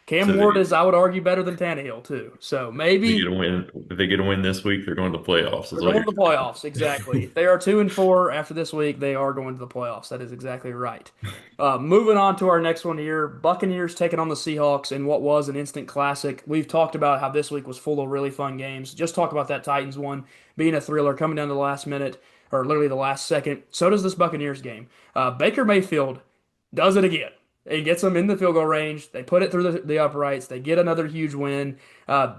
[SPEAKER 1] Cam
[SPEAKER 2] So
[SPEAKER 1] Ward is, I would argue, better than Tannehill too. So
[SPEAKER 2] they
[SPEAKER 1] maybe
[SPEAKER 2] get a win. If they get a win this week, they're going to the playoffs, is
[SPEAKER 1] they're
[SPEAKER 2] what
[SPEAKER 1] going
[SPEAKER 2] you're
[SPEAKER 1] to the
[SPEAKER 2] saying.
[SPEAKER 1] playoffs, exactly. If they are 2-4 after this week, they are going to the playoffs. That is exactly right. Moving on to our next one here, Buccaneers taking on the Seahawks in what was an instant classic. We've talked about how this week was full of really fun games. Just talk about that Titans one being a thriller, coming down to the last minute or literally the last second. So does this Buccaneers game. Baker Mayfield does it again. He gets them in the field goal range. They put it through the uprights. They get another huge win.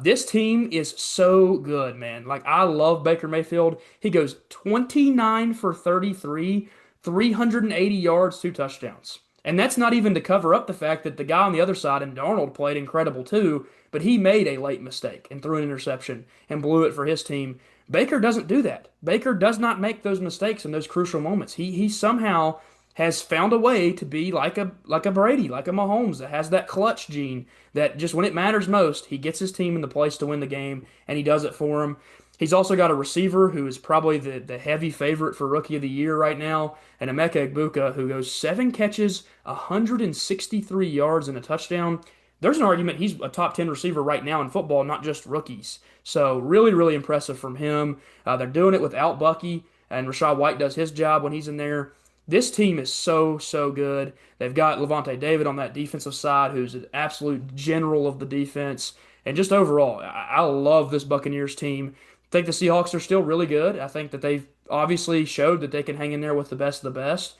[SPEAKER 1] This team is so good, man. Like, I love Baker Mayfield. He goes 29 for 33, 380 yards, two touchdowns. And that's not even to cover up the fact that the guy on the other side, and Darnold, played incredible too, but he made a late mistake and threw an interception and blew it for his team. Baker doesn't do that. Baker does not make those mistakes in those crucial moments. He somehow has found a way to be like a Brady, like a Mahomes that has that clutch gene that just when it matters most, he gets his team in the place to win the game and he does it for them. He's also got a receiver who is probably the heavy favorite for Rookie of the Year right now, and Emeka Egbuka who goes 7 catches, 163 yards and a touchdown. There's an argument he's a top 10 receiver right now in football, not just rookies. So really, really impressive from him. They're doing it without Bucky, and Rashad White does his job when he's in there. This team is so, so good. They've got Levante David on that defensive side, who's an absolute general of the defense. And just overall, I love this Buccaneers team. I think the Seahawks are still really good. I think that they've obviously showed that they can hang in there with the best of the best.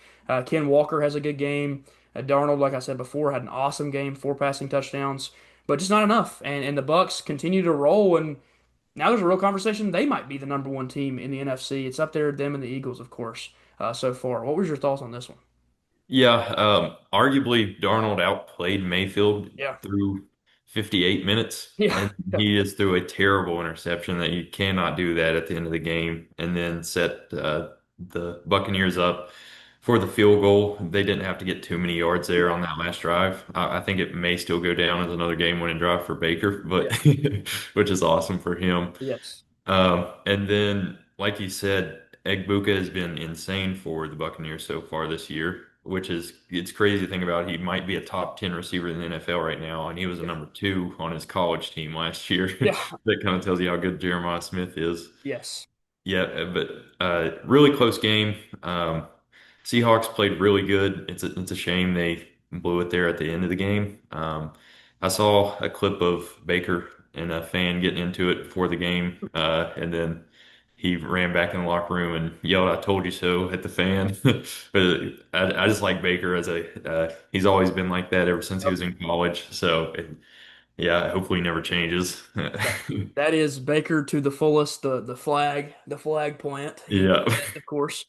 [SPEAKER 1] Ken Walker has a good game. Darnold, like I said before, had an awesome game, 4 passing touchdowns, but just not enough. And the Bucks continue to roll, and now there's a real conversation. They might be the number one team in the NFC. It's up there, them and the Eagles, of course, so far. What was your thoughts on this one?
[SPEAKER 2] Yeah, arguably Darnold outplayed Mayfield
[SPEAKER 1] Yeah.
[SPEAKER 2] through 58 minutes,
[SPEAKER 1] Yeah.
[SPEAKER 2] and he just threw a terrible interception that you cannot do that at the end of the game, and then set the Buccaneers up for the field goal. They didn't have to get too many yards there on that last drive. I think it may still go down as another game-winning drive for Baker, but
[SPEAKER 1] Yeah.
[SPEAKER 2] which is awesome for him.
[SPEAKER 1] Yes.
[SPEAKER 2] And then, like you said, Egbuka has been insane for the Buccaneers so far this year, which is it's crazy to think about. He might be a top 10 receiver in the NFL right now, and he was a
[SPEAKER 1] Yeah.
[SPEAKER 2] number two on his college team last year.
[SPEAKER 1] Yeah.
[SPEAKER 2] That kind of tells you how good Jeremiah Smith is.
[SPEAKER 1] Yes.
[SPEAKER 2] Yeah, but really close game. Seahawks played really good. It's a shame they blew it there at the end of the game. I saw a clip of Baker and a fan getting into it before the game, and then he ran back in the locker room and yelled, "I told you so" at the fan. But I just like Baker as a he's always been like that ever since he
[SPEAKER 1] Yep.
[SPEAKER 2] was in college. So Yeah, hopefully he never changes.
[SPEAKER 1] That is Baker to the fullest. The flag plant. He did
[SPEAKER 2] Yeah.
[SPEAKER 1] that, of course.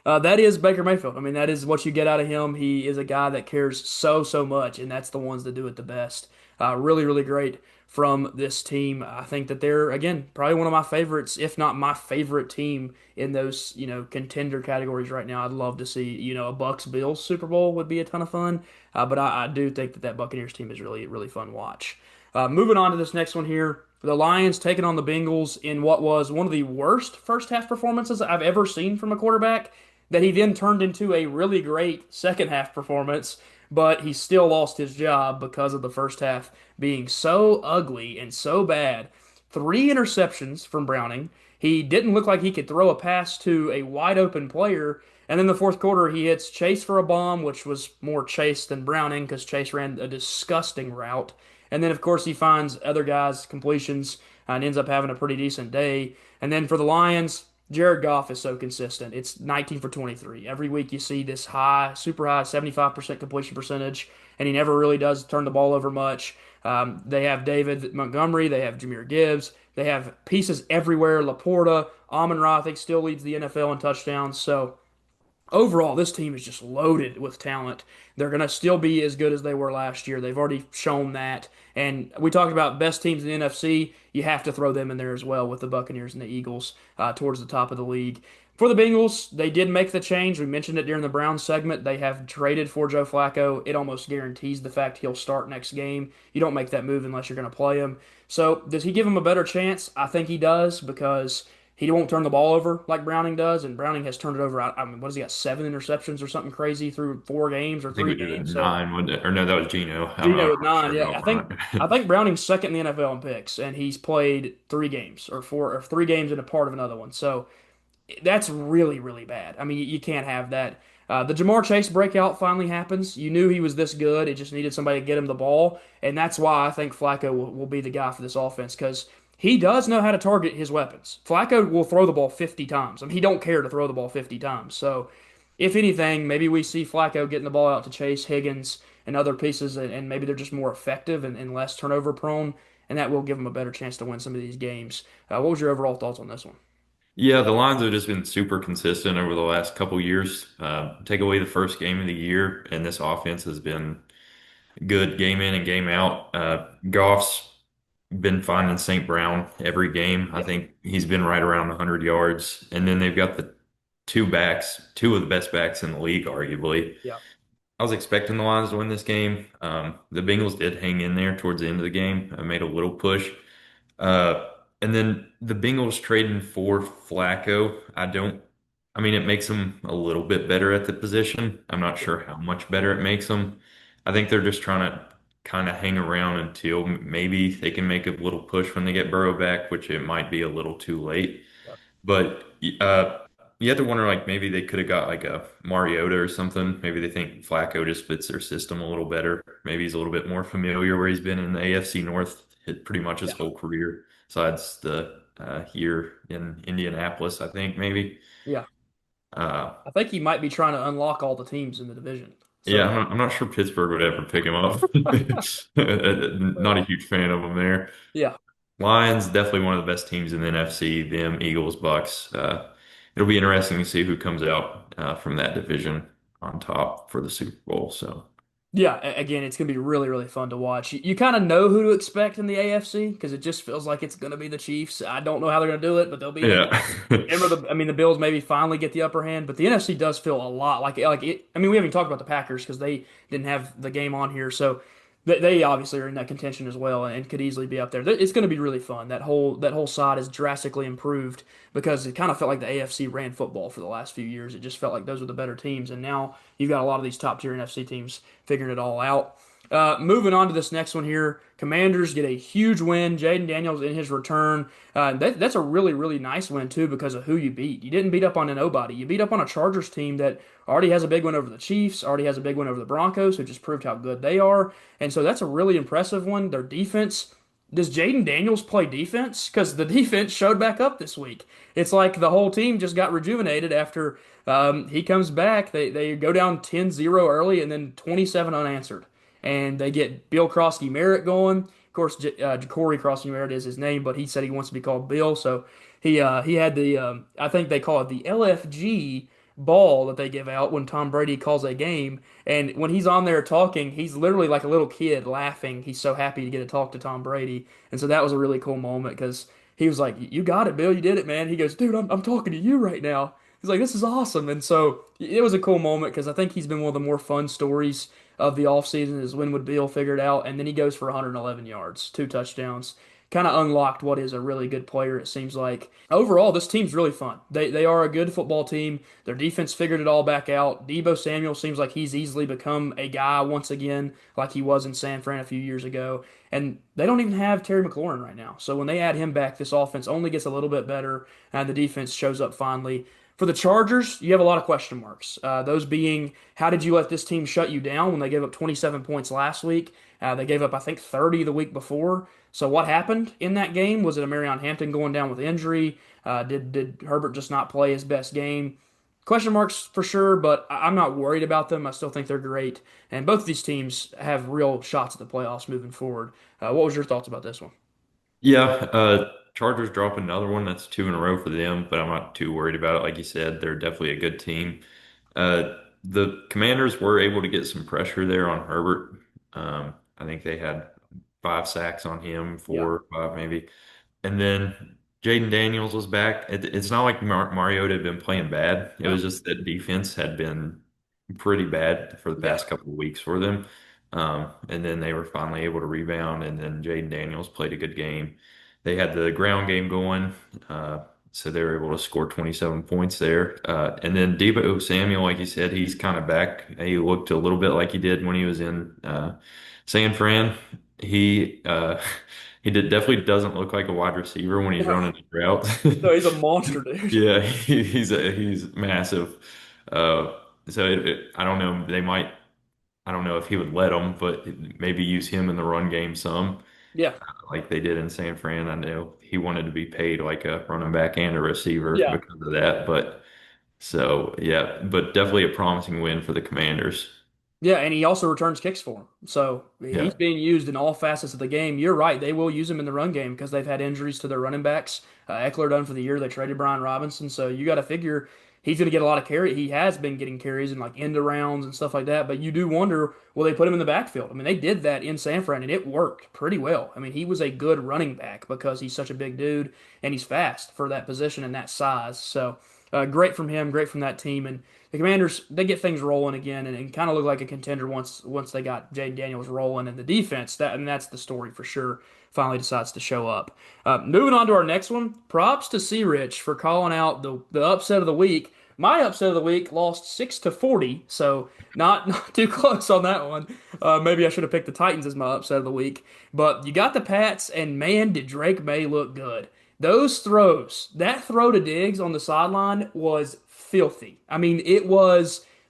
[SPEAKER 1] That is Baker Mayfield. I mean, that is what you get out of him. He is a guy that cares so much, and that's the ones that do it the best. Really great from this team. I think that they're again probably one of my favorites, if not my favorite team in those contender categories right now. I'd love to see a Bucks Bills Super Bowl would be a ton of fun. But I do think that Buccaneers team is really fun to watch. Moving on to this next one here. The Lions taking on the Bengals in what was one of the worst first half performances I've ever seen from a quarterback, that he then turned into a really great second half performance, but he still lost his job because of the first half being so ugly and so bad. Three interceptions from Browning. He didn't look like he could throw a pass to a wide open player. And then the fourth quarter, he hits Chase for a bomb, which was more Chase than Browning because Chase ran a disgusting route. And then, of course, he finds other guys' completions and ends up having a pretty decent day. And then for the Lions, Jared Goff is so consistent. It's 19 for 23. Every week you see this high, super high, 75% completion percentage, and he never really does turn the ball over much. They have David Montgomery, they have Jahmyr Gibbs, they have pieces everywhere. Laporta, Amon-Ra, I think, still leads the NFL in touchdowns. So overall, this team is just loaded with talent. They're going to still be as good as they were last year. They've already shown that. And we talked about best teams in the NFC. You have to throw them in there as well with the Buccaneers and the Eagles towards the top of the league. For the Bengals, they did make the change. We mentioned it during the Browns segment. They have traded for Joe Flacco. It almost guarantees the fact he'll start next game. You don't make that move unless you're going to play him. So, does he give him a better chance? I think he does because he won't turn the ball over like Browning does, and Browning has turned it over. I mean, what has he got? Seven interceptions or something crazy through 4 games or
[SPEAKER 2] I think
[SPEAKER 1] three
[SPEAKER 2] we did
[SPEAKER 1] games. So
[SPEAKER 2] nine, wasn't it? Or no, that was Gino.
[SPEAKER 1] Gino
[SPEAKER 2] I'm
[SPEAKER 1] with
[SPEAKER 2] not
[SPEAKER 1] nine.
[SPEAKER 2] sure
[SPEAKER 1] Yeah,
[SPEAKER 2] about
[SPEAKER 1] I
[SPEAKER 2] Bryant.
[SPEAKER 1] think Browning's second in the NFL in picks, and he's played 3 games or four or 3 games and a part of another one. So that's really bad. I mean, you can't have that. The Jamar Chase breakout finally happens. You knew he was this good. It just needed somebody to get him the ball, and that's why I think Flacco will be the guy for this offense because he does know how to target his weapons. Flacco will throw the ball 50 times. I mean, he don't care to throw the ball 50 times. So, if anything, maybe we see Flacco getting the ball out to Chase, Higgins, and other pieces, and maybe they're just more effective and less turnover prone, and that will give them a better chance to win some of these games. What was your overall thoughts on this one?
[SPEAKER 2] Yeah, the lines have just been super consistent over the last couple years. Take away the first game of the year, and this offense has been good game in and game out. Goff's been finding St. Brown every game. I
[SPEAKER 1] Yeah.
[SPEAKER 2] think he's been right around 100 yards. And then they've got the two backs, two of the best backs in the league, arguably.
[SPEAKER 1] Yeah.
[SPEAKER 2] I was expecting the Lions to win this game. The Bengals did hang in there towards the end of the game. I made a little push. Uh, and then the Bengals trading for Flacco, I mean, it makes them a little bit better at the position. I'm not
[SPEAKER 1] Yeah.
[SPEAKER 2] sure how much better it makes them. I think they're just trying to kind of hang around until maybe they can make a little push when they get Burrow back, which it might be a little too late.
[SPEAKER 1] Yeah.
[SPEAKER 2] But you have to wonder, like maybe they could have got like a Mariota or something. Maybe they think Flacco just fits their system a little better. Maybe he's a little bit more familiar where he's been in the AFC North hit pretty much his
[SPEAKER 1] Yeah.
[SPEAKER 2] whole career, besides the year in Indianapolis, I think maybe.
[SPEAKER 1] Yeah.
[SPEAKER 2] Uh,
[SPEAKER 1] I think he might be trying to unlock all the teams in the division.
[SPEAKER 2] yeah,
[SPEAKER 1] So,
[SPEAKER 2] I'm not sure Pittsburgh would ever pick him up. Not a huge fan of him there.
[SPEAKER 1] yeah.
[SPEAKER 2] Lions, definitely one of the best teams in the NFC. Them, Eagles, Bucks. It'll be interesting to see who comes out from that division on top for the Super Bowl. So,
[SPEAKER 1] Yeah, again, it's going to be really fun to watch. You kind of know who to expect in the AFC because it just feels like it's going to be the Chiefs. I don't know how they're going to do it, but they'll be in
[SPEAKER 2] yeah.
[SPEAKER 1] there. I mean, the Bills maybe finally get the upper hand, but the NFC does feel a lot like it. I mean, we haven't talked about the Packers because they didn't have the game on here, so they obviously are in that contention as well and could easily be up there. It's going to be really fun. That whole side is drastically improved because it kind of felt like the AFC ran football for the last few years. It just felt like those were the better teams, and now you've got a lot of these top tier NFC teams figuring it all out. Moving on to this next one here, Commanders get a huge win. Jaden Daniels in his return. That's a really nice win too because of who you beat. You didn't beat up on a nobody. You beat up on a Chargers team that already has a big win over the Chiefs, already has a big win over the Broncos, who just proved how good they are. And so that's a really impressive one. Their defense. Does Jaden Daniels play defense? Because the defense showed back up this week. It's like the whole team just got rejuvenated after he comes back. They go down 10-0 early and then 27 unanswered. And they get Bill Krosky Merritt going. Of course, Ja'Cory Crossing Merritt is his name, but he said he wants to be called Bill. So he had the I think they call it the LFG ball that they give out when Tom Brady calls a game. And when he's on there talking, he's literally like a little kid laughing. He's so happy to get to talk to Tom Brady. And so that was a really cool moment because he was like, "You got it, Bill. You did it, man." He goes, "Dude, I'm talking to you right now." He's like, "This is awesome." And so it was a cool moment because I think he's been one of the more fun stories of the offseason is when would Bill figure it out. And then he goes for 111 yards, 2 touchdowns. Kind of unlocked what is a really good player, it seems like. Overall, this team's really fun. They are a good football team. Their defense figured it all back out. Deebo Samuel seems like he's easily become a guy once again, like he was in San Fran a few years ago. And they don't even have Terry McLaurin right now. So when they add him back, this offense only gets a little bit better, and the defense shows up finally. For the Chargers, you have a lot of question marks. Those being, how did you let this team shut you down when they gave up 27 points last week? They gave up, I think, 30 the week before. So what happened in that game? Was it a Marion Hampton going down with injury? Did Herbert just not play his best game? Question marks for sure, but I'm not worried about them. I still think they're great, and both of these teams have real shots at the playoffs moving forward. What was your thoughts about this one?
[SPEAKER 2] Yeah, Chargers drop another one. That's two in a row for them, but I'm not too worried about it. Like you said, they're definitely a good team. The Commanders were able to get some pressure there on Herbert. I think they had 5 sacks on him,
[SPEAKER 1] Yeah,
[SPEAKER 2] 4 or 5 maybe. And then Jaden Daniels was back. It's not like Mariota had been playing bad. It
[SPEAKER 1] no,
[SPEAKER 2] was just that defense had been pretty bad for the
[SPEAKER 1] yeah,
[SPEAKER 2] past couple of weeks for them. And then they were finally able to rebound, and then Jaden Daniels played a good game. They had the ground game going, so they were able to score 27 points there. And then Deebo Samuel, like you said, he's kind of back. He looked a little bit like he did when he was in San Fran. He he definitely doesn't look like a wide receiver when he's
[SPEAKER 1] no,
[SPEAKER 2] running his route.
[SPEAKER 1] no, he's a monster, dude.
[SPEAKER 2] Yeah, he's massive. Uh, so I don't know. They might. I don't know if he would let them, but maybe use him in the run game some,
[SPEAKER 1] Yeah,
[SPEAKER 2] like they did in San Fran. I know he wanted to be paid like a running back and a receiver
[SPEAKER 1] yeah.
[SPEAKER 2] because of that. But so yeah, but definitely a promising win for the Commanders.
[SPEAKER 1] Yeah, and he also returns kicks for him. So
[SPEAKER 2] Yeah,
[SPEAKER 1] he's being used in all facets of the game. You're right. They will use him in the run game because they've had injuries to their running backs. Eckler done for the year. They traded Brian Robinson. So you got to figure he's going to get a lot of carry. He has been getting carries and like end rounds and stuff like that. But you do wonder, will they put him in the backfield? I mean, they did that in San Fran and it worked pretty well. I mean, he was a good running back because he's such a big dude and he's fast for that position and that size. So great from him, great from that team. And the Commanders, they get things rolling again and kind of look like a contender once they got Jaden Daniels rolling and the defense. That's the story for sure. Finally decides to show up. Moving on to our next one. Props to C Rich for calling out the upset of the week. My upset of the week lost 6-40, so not too close on that one. Maybe I should have picked the Titans as my upset of the week. But you got the Pats, and man, did Drake May look good. Those throws, that throw to Diggs on the sideline was filthy. I mean,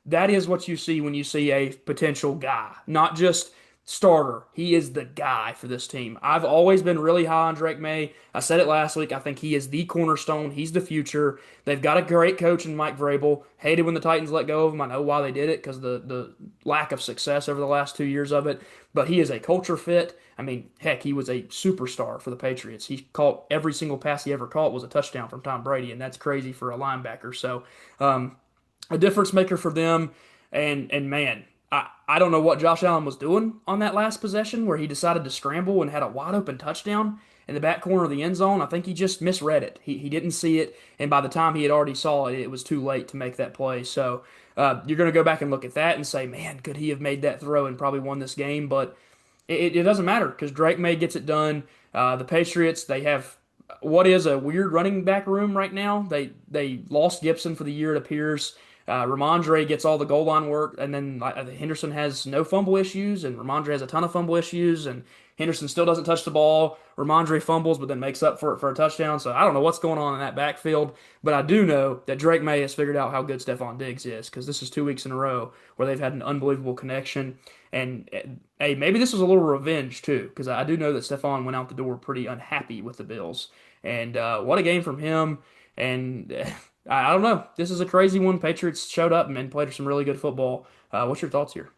[SPEAKER 1] that is what you see when you see a potential guy, not just starter. He is the guy for this team. I've always been really high on Drake May. I said it last week. I think he is the cornerstone. He's the future. They've got a great coach in Mike Vrabel. Hated when the Titans let go of him. I know why they did it because the lack of success over the last 2 years of it. But he is a culture fit. I mean, heck, he was a superstar for the Patriots. He caught every single pass he ever caught was a touchdown from Tom Brady, and that's crazy for a linebacker. So, a difference maker for them. And man, I don't know what Josh Allen was doing on that last possession where he decided to scramble and had a wide open touchdown in the back corner of the end zone. I think he just misread it. He didn't see it, and by the time he had already saw it, it was too late to make that play. So you're going to go back and look at that and say, man, could he have made that throw and probably won this game? But it doesn't matter because Drake May gets it done. The Patriots, they have what is a weird running back room right now. They lost Gibson for the year, it appears. Ramondre gets all the goal line work, and then Henderson has no fumble issues, and Ramondre has a ton of fumble issues, and Henderson still doesn't touch the ball. Ramondre fumbles, but then makes up for it for a touchdown. So I don't know what's going on in that backfield, but I do know that Drake May has figured out how good Stephon Diggs is because this is 2 weeks in a row where they've had an unbelievable connection. And hey, maybe this was a little revenge too, because I do know that Stephon went out the door pretty unhappy with the Bills. And what a game from him. And I don't know. This is a crazy one. Patriots showed up and played some really good football. What's your thoughts here?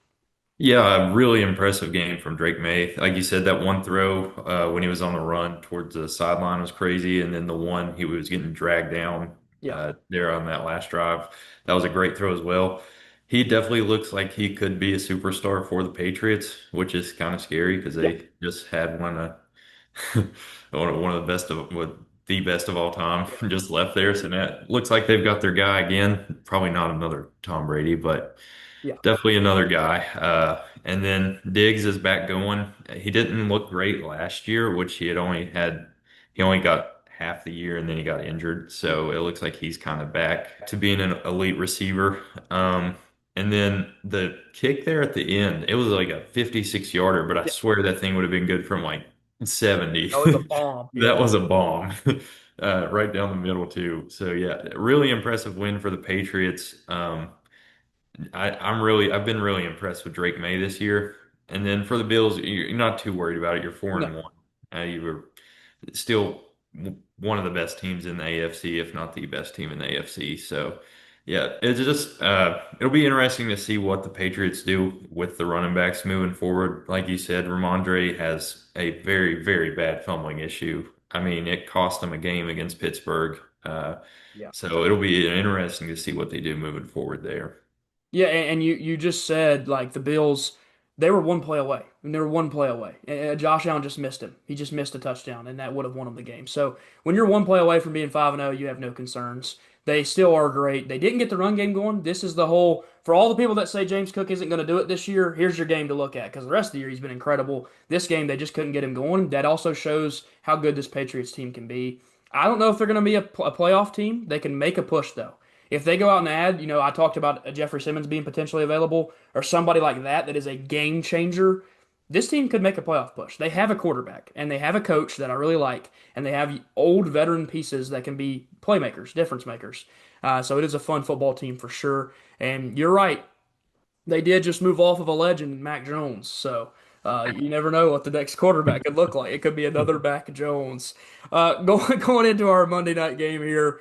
[SPEAKER 2] Yeah, a really impressive game from Drake May. Like you said, that one throw when he was on the run towards the sideline was crazy, and then the one he was getting dragged down
[SPEAKER 1] Yeah,
[SPEAKER 2] there on that last drive, that was a great throw as well. He definitely looks like he could be a superstar for the Patriots, which is kind of scary because
[SPEAKER 1] yeah,
[SPEAKER 2] they just had one of the best of what the best of all time
[SPEAKER 1] yeah,
[SPEAKER 2] just left there. So that looks like they've got their guy again. Probably not another Tom Brady, but.
[SPEAKER 1] yeah,
[SPEAKER 2] Definitely another guy. And then Diggs is back going. He didn't look great last year, which he only got half the year and then he got injured. So it looks like he's kind of back to being an elite receiver. And then the kick there at the end, it was like a 56 yarder, but I
[SPEAKER 1] yeah.
[SPEAKER 2] swear that thing would have been good from like 70.
[SPEAKER 1] Oh, it's a bomb.
[SPEAKER 2] That
[SPEAKER 1] Yeah.
[SPEAKER 2] was a bomb. Right down the middle too. So yeah, really impressive win for the Patriots. I've been really impressed with Drake May this year. And then for the Bills, you're not too worried about it. You're four
[SPEAKER 1] No.
[SPEAKER 2] and one. You were still one of the best teams in the AFC, if not the best team in the AFC. So, yeah, it's just it'll be interesting to see what the Patriots do with the running backs moving forward. Like you said, Ramondre has a very, very bad fumbling issue. I mean, it cost him a game against Pittsburgh.
[SPEAKER 1] Yeah.
[SPEAKER 2] So it'll be interesting to see what they do moving forward there.
[SPEAKER 1] Yeah, and you just said like the Bills, they were one play away, and they were one play away. And Josh Allen just missed him. He just missed a touchdown, and that would have won him the game. So when you're one play away from being 5-0, you have no concerns. They still are great. They didn't get the run game going. This is the whole for all the people that say James Cook isn't going to do it this year. Here's your game to look at because the rest of the year he's been incredible. This game they just couldn't get him going. That also shows how good this Patriots team can be. I don't know if they're going to be a playoff team. They can make a push though. If they go out and add, I talked about Jeffrey Simmons being potentially available or somebody like that that is a game changer. This team could make a playoff push. They have a quarterback and they have a coach that I really like, and they have old veteran pieces that can be playmakers, difference makers. So it is a fun football team for sure. And you're right, they did just move off of a legend, Mac Jones. So you never know what the next quarterback could look like. It could be another Mac Jones. Going into our Monday night game here,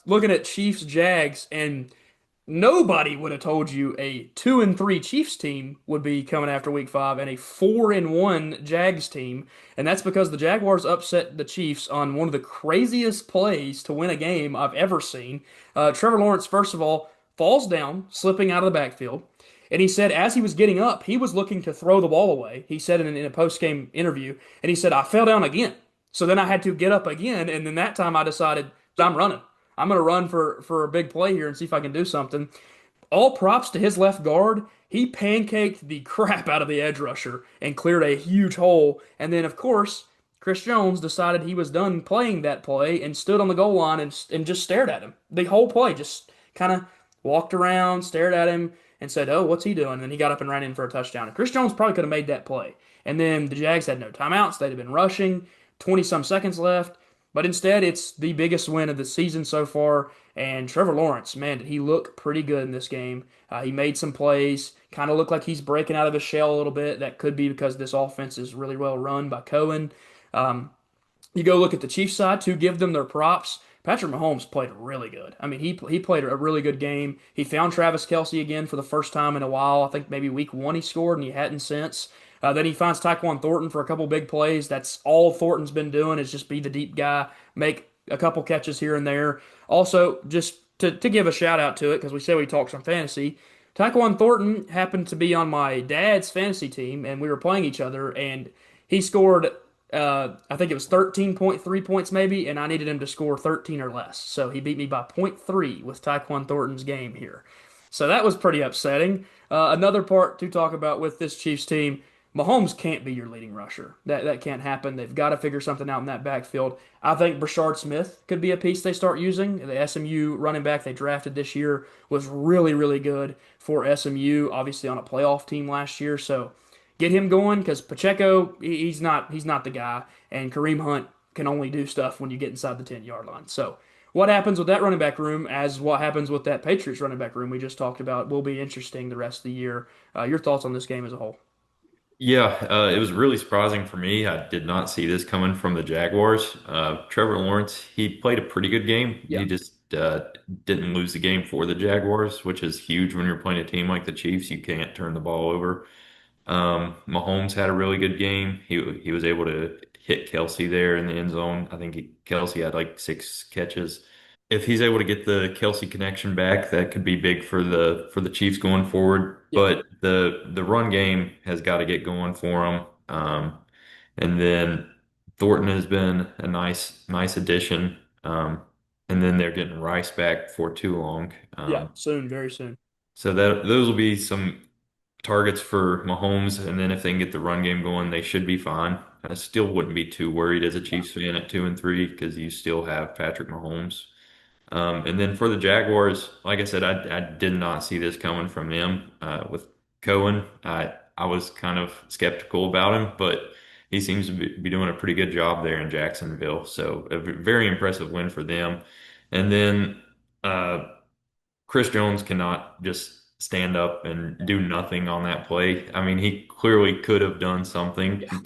[SPEAKER 1] looking at Chiefs Jags, and nobody would have told you a 2-3 Chiefs team would be coming after Week 5 and a 4-1 Jags team, and that's because the Jaguars upset the Chiefs on one of the craziest plays to win a game I've ever seen. Trevor Lawrence, first of all, falls down, slipping out of the backfield. And he said as he was getting up, he was looking to throw the ball away. He said in a post-game interview, and he said, I fell down again. So then I had to get up again, and then that time I decided I'm running. I'm going to run for a big play here and see if I can do something. All props to his left guard. He pancaked the crap out of the edge rusher and cleared a huge hole. And then, of course, Chris Jones decided he was done playing that play and stood on the goal line and just stared at him. The whole play just kind of walked around, stared at him, and said, "Oh, what's he doing?" And then he got up and ran in for a touchdown. And Chris Jones probably could have made that play. And then the Jags had no timeouts. They'd have been rushing, 20 some seconds left. But instead, it's the biggest win of the season so far. And Trevor Lawrence, man, did he look pretty good in this game. He made some plays, kind of looked like he's breaking out of his shell a little bit. That could be because this offense is really well run by Cohen. Um, you go look at the Chiefs side to give them their props. Patrick Mahomes played really good. I mean, he played a really good game. He found Travis Kelce again for the first time in a while. I think maybe week one he scored, and he hadn't since. Then he finds Tyquan Thornton for a couple big plays. That's all Thornton's been doing is just be the deep guy, make a couple catches here and there. Also, just to give a shout out to it, because we said we talked some fantasy, Tyquan Thornton happened to be on my dad's fantasy team, and we were playing each other, and he scored I think it was 13.3 points maybe, and I needed him to score 13 or less. So he beat me by point 0.3 with Tyquan Thornton's game here. So that was pretty upsetting. Another part to talk about with this Chiefs team, Mahomes can't be your leading rusher. That can't happen. They've got to figure something out in that backfield. I think Brashard Smith could be a piece they start using. The SMU running back they drafted this year was really, really good for SMU, obviously on a playoff team last year. So get him going because Pacheco, he's not the guy, and Kareem Hunt can only do stuff when you get inside the 10-yard line. So what happens with that running back room, as what happens with that Patriots running back room we just talked about, will be interesting the rest of the year. Your thoughts on this game as a whole?
[SPEAKER 2] Yeah, it was really surprising for me. I did not see this coming from the Jaguars. Trevor Lawrence, he played a pretty good game.
[SPEAKER 1] Yeah,
[SPEAKER 2] He just uh, didn't lose the game for the Jaguars, which is huge when you're playing a team like the Chiefs. You can't turn the ball over. Mahomes had a really good game. He was able to hit Kelsey there in the end zone. I think Kelsey had like 6 catches. If he's able to get the Kelsey connection back, that could be big for the Chiefs going forward.
[SPEAKER 1] Yeah,
[SPEAKER 2] But the run game has got to get going for them. And then Thornton has been a nice addition. And then they're getting Rice back for too long.
[SPEAKER 1] yeah, soon, very soon.
[SPEAKER 2] So that those will be some targets for Mahomes, and then if they can get the run game going, they should be fine. I still wouldn't be too worried as a Chiefs fan at 2-3 because you still have Patrick Mahomes. And then for the Jaguars, like I said, I did not see this coming from them with Cohen. I was kind of skeptical about him, but he seems to be doing a pretty good job there in Jacksonville. So a very impressive win for them. And then uh, Chris Jones cannot just stand up and do nothing on that play. I mean, he clearly could have done something.
[SPEAKER 1] Yeah.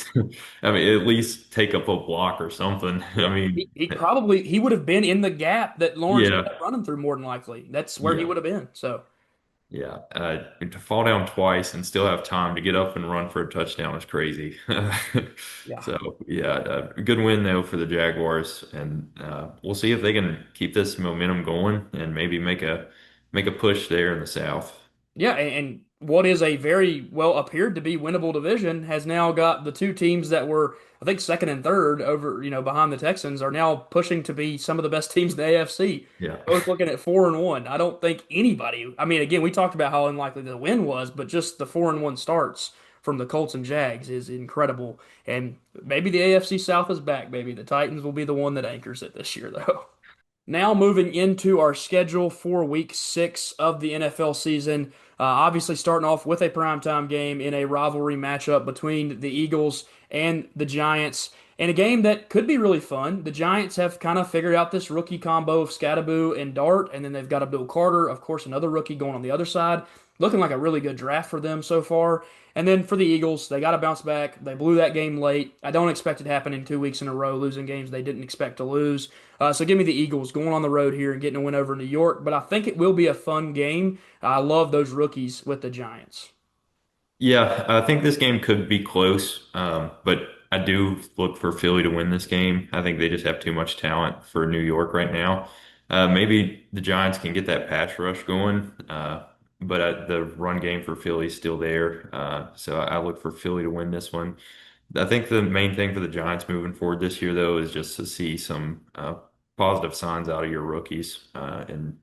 [SPEAKER 2] I mean, at least take up a block or something. I
[SPEAKER 1] Yeah,
[SPEAKER 2] mean,
[SPEAKER 1] he would have been in the gap that Lawrence ended
[SPEAKER 2] yeah,
[SPEAKER 1] up running through more than likely. That's where he
[SPEAKER 2] yeah,
[SPEAKER 1] would have been. So
[SPEAKER 2] yeah. To fall down twice and still have time to get up and run for a touchdown is crazy.
[SPEAKER 1] yeah.
[SPEAKER 2] So yeah, good win though for the Jaguars, and we'll see if they can keep this momentum going and maybe make a push there in the South.
[SPEAKER 1] Yeah, and what is a very well appeared to be winnable division has now got the two teams that were, I think, second and third over, behind the Texans are now pushing to be some of the best teams in the AFC.
[SPEAKER 2] Yeah.
[SPEAKER 1] Both looking at 4-1. I don't think anybody, I mean, again, we talked about how unlikely the win was, but just the 4-1 starts from the Colts and Jags is incredible. And maybe the AFC South is back, baby. The Titans will be the one that anchors it this year, though. Now moving into our schedule for week 6 of the NFL season. Obviously starting off with a primetime game in a rivalry matchup between the Eagles and the Giants. And a game that could be really fun. The Giants have kind of figured out this rookie combo of Scatterboo and Dart, and then they've got Abdul Carter, of course, another rookie going on the other side. Looking like a really good draft for them so far. And then for the Eagles, they got to bounce back. They blew that game late. I don't expect it to happen in 2 weeks in a row, losing games they didn't expect to lose. So give me the Eagles going on the road here and getting a win over New York. But I think it will be a fun game. I love those rookies with the Giants.
[SPEAKER 2] Yeah, I think this game could be close, but I do look for Philly to win this game. I think they just have too much talent for New York right now. Maybe the Giants can get that pass rush going, but the run game for Philly is still there. So I look for Philly to win this one. I think the main thing for the Giants moving forward this year, though, is just to see some positive signs out of your rookies and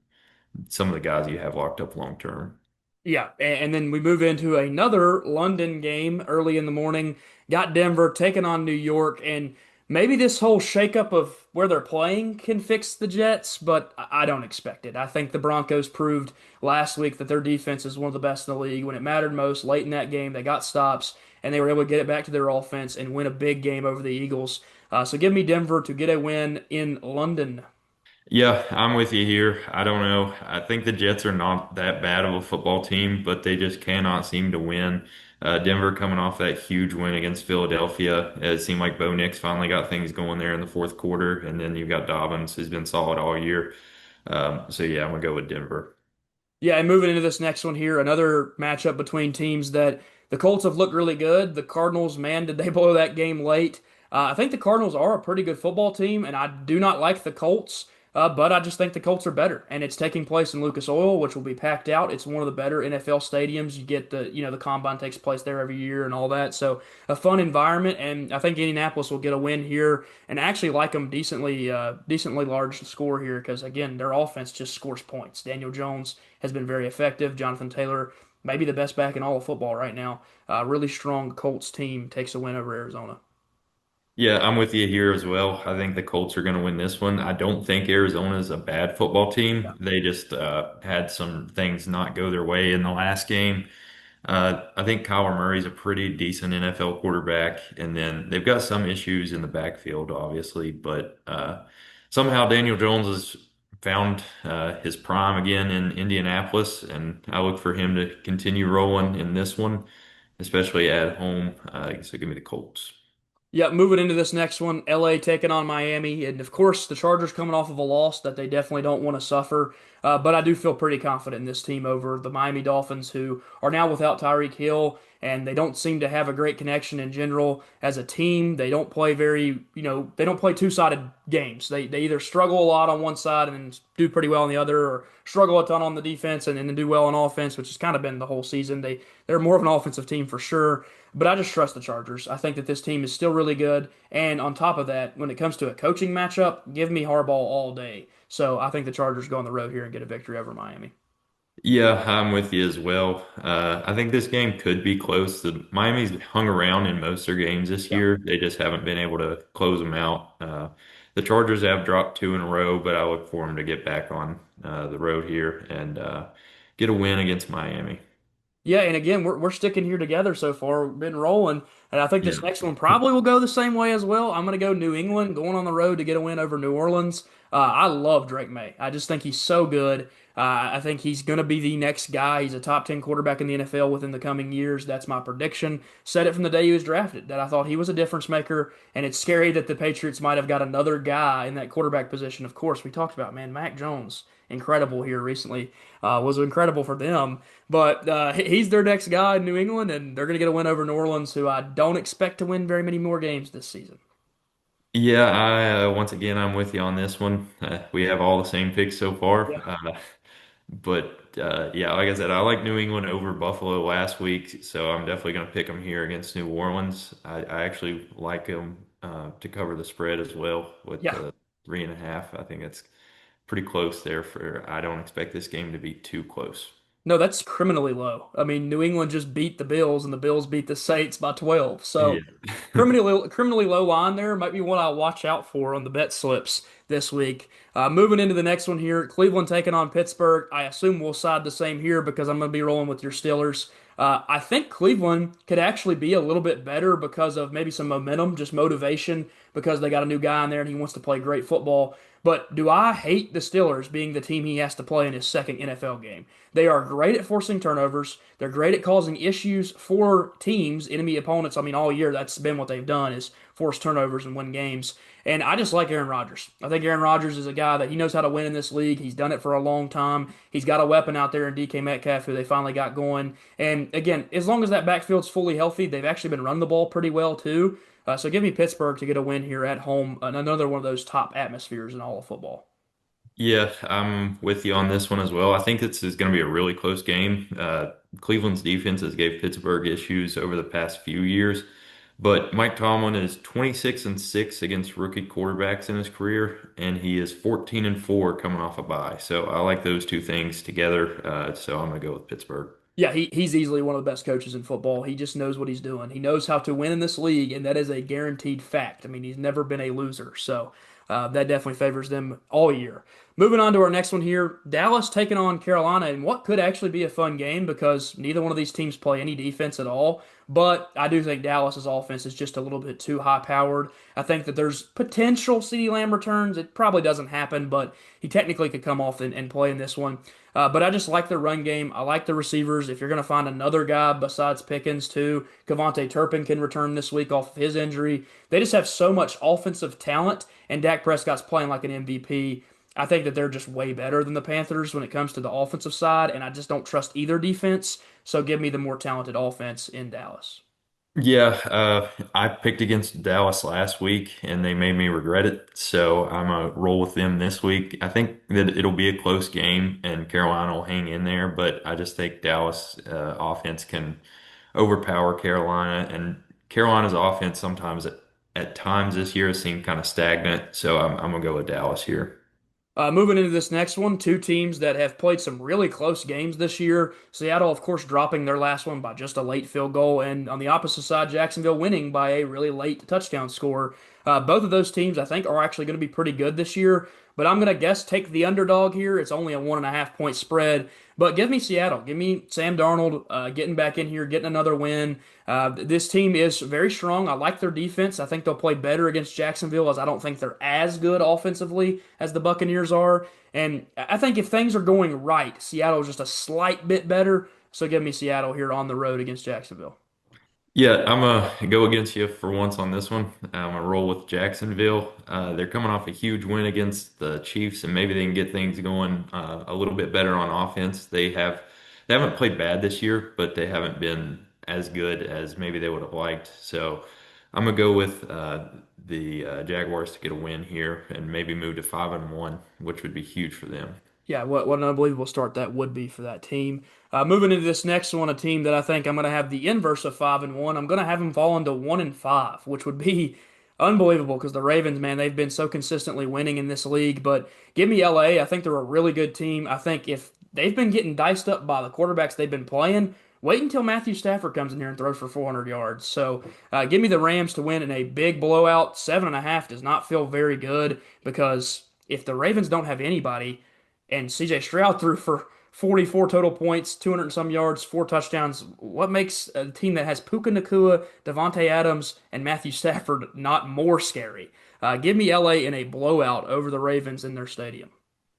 [SPEAKER 2] some of the guys you have locked up long term.
[SPEAKER 1] Yeah, and then we move into another London game early in the morning. Got Denver taking on New York, and maybe this whole shakeup of where they're playing can fix the Jets, but I don't expect it. I think the Broncos proved last week that their defense is one of the best in the league. When it mattered most, late in that game, they got stops, and they were able to get it back to their offense and win a big game over the Eagles. So give me Denver to get a win in London.
[SPEAKER 2] Yeah, I'm with you here. I don't know. I think the Jets are not that bad of a football team, but they just cannot seem to win. Denver coming off that huge win against Philadelphia. It seemed like Bo Nix finally got things going there in the fourth quarter, and then you've got Dobbins, who's been solid all year. So yeah, I'm gonna go with Denver.
[SPEAKER 1] Yeah, and moving into this next one here, another matchup between teams that the Colts have looked really good. The Cardinals, man, did they blow that game late? I think the Cardinals are a pretty good football team, and I do not like the Colts, but I just think the Colts are better, and it's taking place in Lucas Oil, which will be packed out. It's one of the better NFL stadiums. You get the combine takes place there every year and all that, so a fun environment, and I think Indianapolis will get a win here, and actually like them decently large score here because again, their offense just scores points. Daniel Jones has been very effective. Jonathan Taylor, maybe the best back in all of football right now. Really strong Colts team takes a win over Arizona.
[SPEAKER 2] Yeah, I'm with you here as well. I think the Colts are going to win this one. I don't think Arizona is a bad football
[SPEAKER 1] Yeah.
[SPEAKER 2] team. They just had some things not go their way in the last game. I think Kyler Murray's a pretty decent NFL quarterback, and then they've got some issues in the backfield, obviously, but somehow Daniel Jones has found his prime again in Indianapolis, and I look for him to continue rolling in this one, especially at home. So give me the Colts.
[SPEAKER 1] Yeah, moving into this next one, LA taking on Miami, and of course the Chargers coming off of a loss that they definitely don't want to suffer. But I do feel pretty confident in this team over the Miami Dolphins, who are now without Tyreek Hill, and they don't seem to have a great connection in general as a team. They don't play they don't play two-sided games. They either struggle a lot on one side and do pretty well on the other, or struggle a ton on the defense and then do well on offense, which has kind of been the whole season. They're more of an offensive team for sure. But I just trust the Chargers. I think that this team is still really good. And on top of that, when it comes to a coaching matchup, give me Harbaugh all day. So I think the Chargers go on the road here and get a victory over Miami.
[SPEAKER 2] Yeah, I'm with you as well. I think this game could be close. The Miami's hung around in most of their games this
[SPEAKER 1] Yeah.
[SPEAKER 2] year. They just haven't been able to close them out. The Chargers have dropped two in a row, but I look for them to get back on the road here and get a win against Miami.
[SPEAKER 1] Yeah, and again, we're sticking here together so far. We've been rolling, and I think this
[SPEAKER 2] Yeah.
[SPEAKER 1] next one probably will go the same way as well. I'm going to go New England, going on the road to get a win over New Orleans. I love Drake May. I just think he's so good. I think he's going to be the next guy. He's a top 10 quarterback in the NFL within the coming years. That's my prediction. Said it from the day he was drafted that I thought he was a difference maker, and it's scary that the Patriots might have got another guy in that quarterback position. Of course, we talked about, man, Mac Jones, incredible here recently, was incredible for them. But he's their next guy in New England, and they're going to get a win over New Orleans, who I don't expect to win very many more games this season.
[SPEAKER 2] Yeah, I once again I'm with you on this one. We have all the same picks so far.
[SPEAKER 1] Yeah.
[SPEAKER 2] But yeah, like I said, I like New England over Buffalo last week, so I'm definitely going to pick them here against New Orleans. I actually like them to cover the spread as well with
[SPEAKER 1] Yeah.
[SPEAKER 2] the 3.5. I think it's pretty close there for, I don't expect this game to be too close.
[SPEAKER 1] No, that's criminally low. I mean, New England just beat the Bills, and the Bills beat the Saints by 12. So
[SPEAKER 2] Yeah.
[SPEAKER 1] criminally low line there might be one I watch out for on the bet slips this week. Moving into the next one here, Cleveland taking on Pittsburgh. I assume we'll side the same here because I'm going to be rolling with your Steelers. I think Cleveland could actually be a little bit better because of maybe some momentum, just motivation, because they got a new guy in there and he wants to play great football. But do I hate the Steelers being the team he has to play in his second NFL game? They are great at forcing turnovers. They're great at causing issues for teams, enemy opponents. I mean, all year that's been what they've done is force turnovers and win games. And I just like Aaron Rodgers. I think Aaron Rodgers is a guy that he knows how to win in this league. He's done it for a long time. He's got a weapon out there in DK Metcalf who they finally got going. And again, as long as that backfield's fully healthy, they've actually been running the ball pretty well too. So give me Pittsburgh to get a win here at home, another one of those top atmospheres in all of football.
[SPEAKER 2] Yeah, I'm with you on this one as well. I think this is going to be a really close game. Cleveland's defense has gave Pittsburgh issues over the past few years, but Mike Tomlin is 26-6 against rookie quarterbacks in his career, and he is 14-4 coming off a bye. So I like those two things together. So I'm going to go with Pittsburgh.
[SPEAKER 1] Yeah, he's easily one of the best coaches in football. He just knows what he's doing. He knows how to win in this league, and that is a guaranteed fact. I mean, he's never been a loser, so that definitely favors them all year. Moving on to our next one here, Dallas taking on Carolina, and what could actually be a fun game because neither one of these teams play any defense at all. But I do think Dallas's offense is just a little bit too high powered. I think that there's potential CeeDee Lamb returns. It probably doesn't happen, but he technically could come off and play in this one. But I just like the run game. I like the receivers. If you're going to find another guy besides Pickens, too, Kevontae Turpin can return this week off of his injury. They just have so much offensive talent, and Dak Prescott's playing like an MVP. I think that they're just way better than the Panthers when it comes to the offensive side, and I just don't trust either defense. So give me the more talented offense in Dallas.
[SPEAKER 2] Yeah, I picked against Dallas last week and they made me regret it. So I'm gonna roll with them this week. I think that it'll be a close game and Carolina will hang in there, but I just think Dallas offense can overpower Carolina and Carolina's offense sometimes at times this year has seemed kind of stagnant. So I'm gonna go with Dallas here.
[SPEAKER 1] Moving into this next one, two teams that have played some really close games this year. Seattle, of course, dropping their last one by just a late field goal, and on the opposite side, Jacksonville winning by a really late touchdown score. Both of those teams, I think, are actually going to be pretty good this year, but I'm going to guess take the underdog here. It's only a 1.5 point spread, but give me Seattle. Give me Sam Darnold getting back in here, getting another win. This team is very strong. I like their defense. I think they'll play better against Jacksonville, as I don't think they're as good offensively as the Buccaneers are. And I think if things are going right, Seattle is just a slight bit better. So give me Seattle here on the road against Jacksonville.
[SPEAKER 2] Yeah, I'm gonna go against you for once on this one. I'm gonna roll with Jacksonville. They're coming off a huge win against the Chiefs, and maybe they can get things going a little bit better on offense. They haven't played bad this year, but they haven't been as good as maybe they would have liked. So I'm gonna go with the Jaguars to get a win here and maybe move to 5-1, which would be huge for them.
[SPEAKER 1] Yeah, what an unbelievable start that would be for that team. Moving into this next one, a team that I think I'm going to have the inverse of 5-1. I'm going to have them fall into 1-5, which would be unbelievable because the Ravens, man, they've been so consistently winning in this league. But give me LA. I think they're a really good team. I think if they've been getting diced up by the quarterbacks they've been playing, wait until Matthew Stafford comes in here and throws for 400 yards. So give me the Rams to win in a big blowout. 7.5 does not feel very good because if the Ravens don't have anybody and CJ Stroud threw for 44 total points, 200 and some yards, 4 touchdowns. What makes a team that has Puka Nacua, Devontae Adams, and Matthew Stafford not more scary? Give me LA in a blowout over the Ravens in their stadium.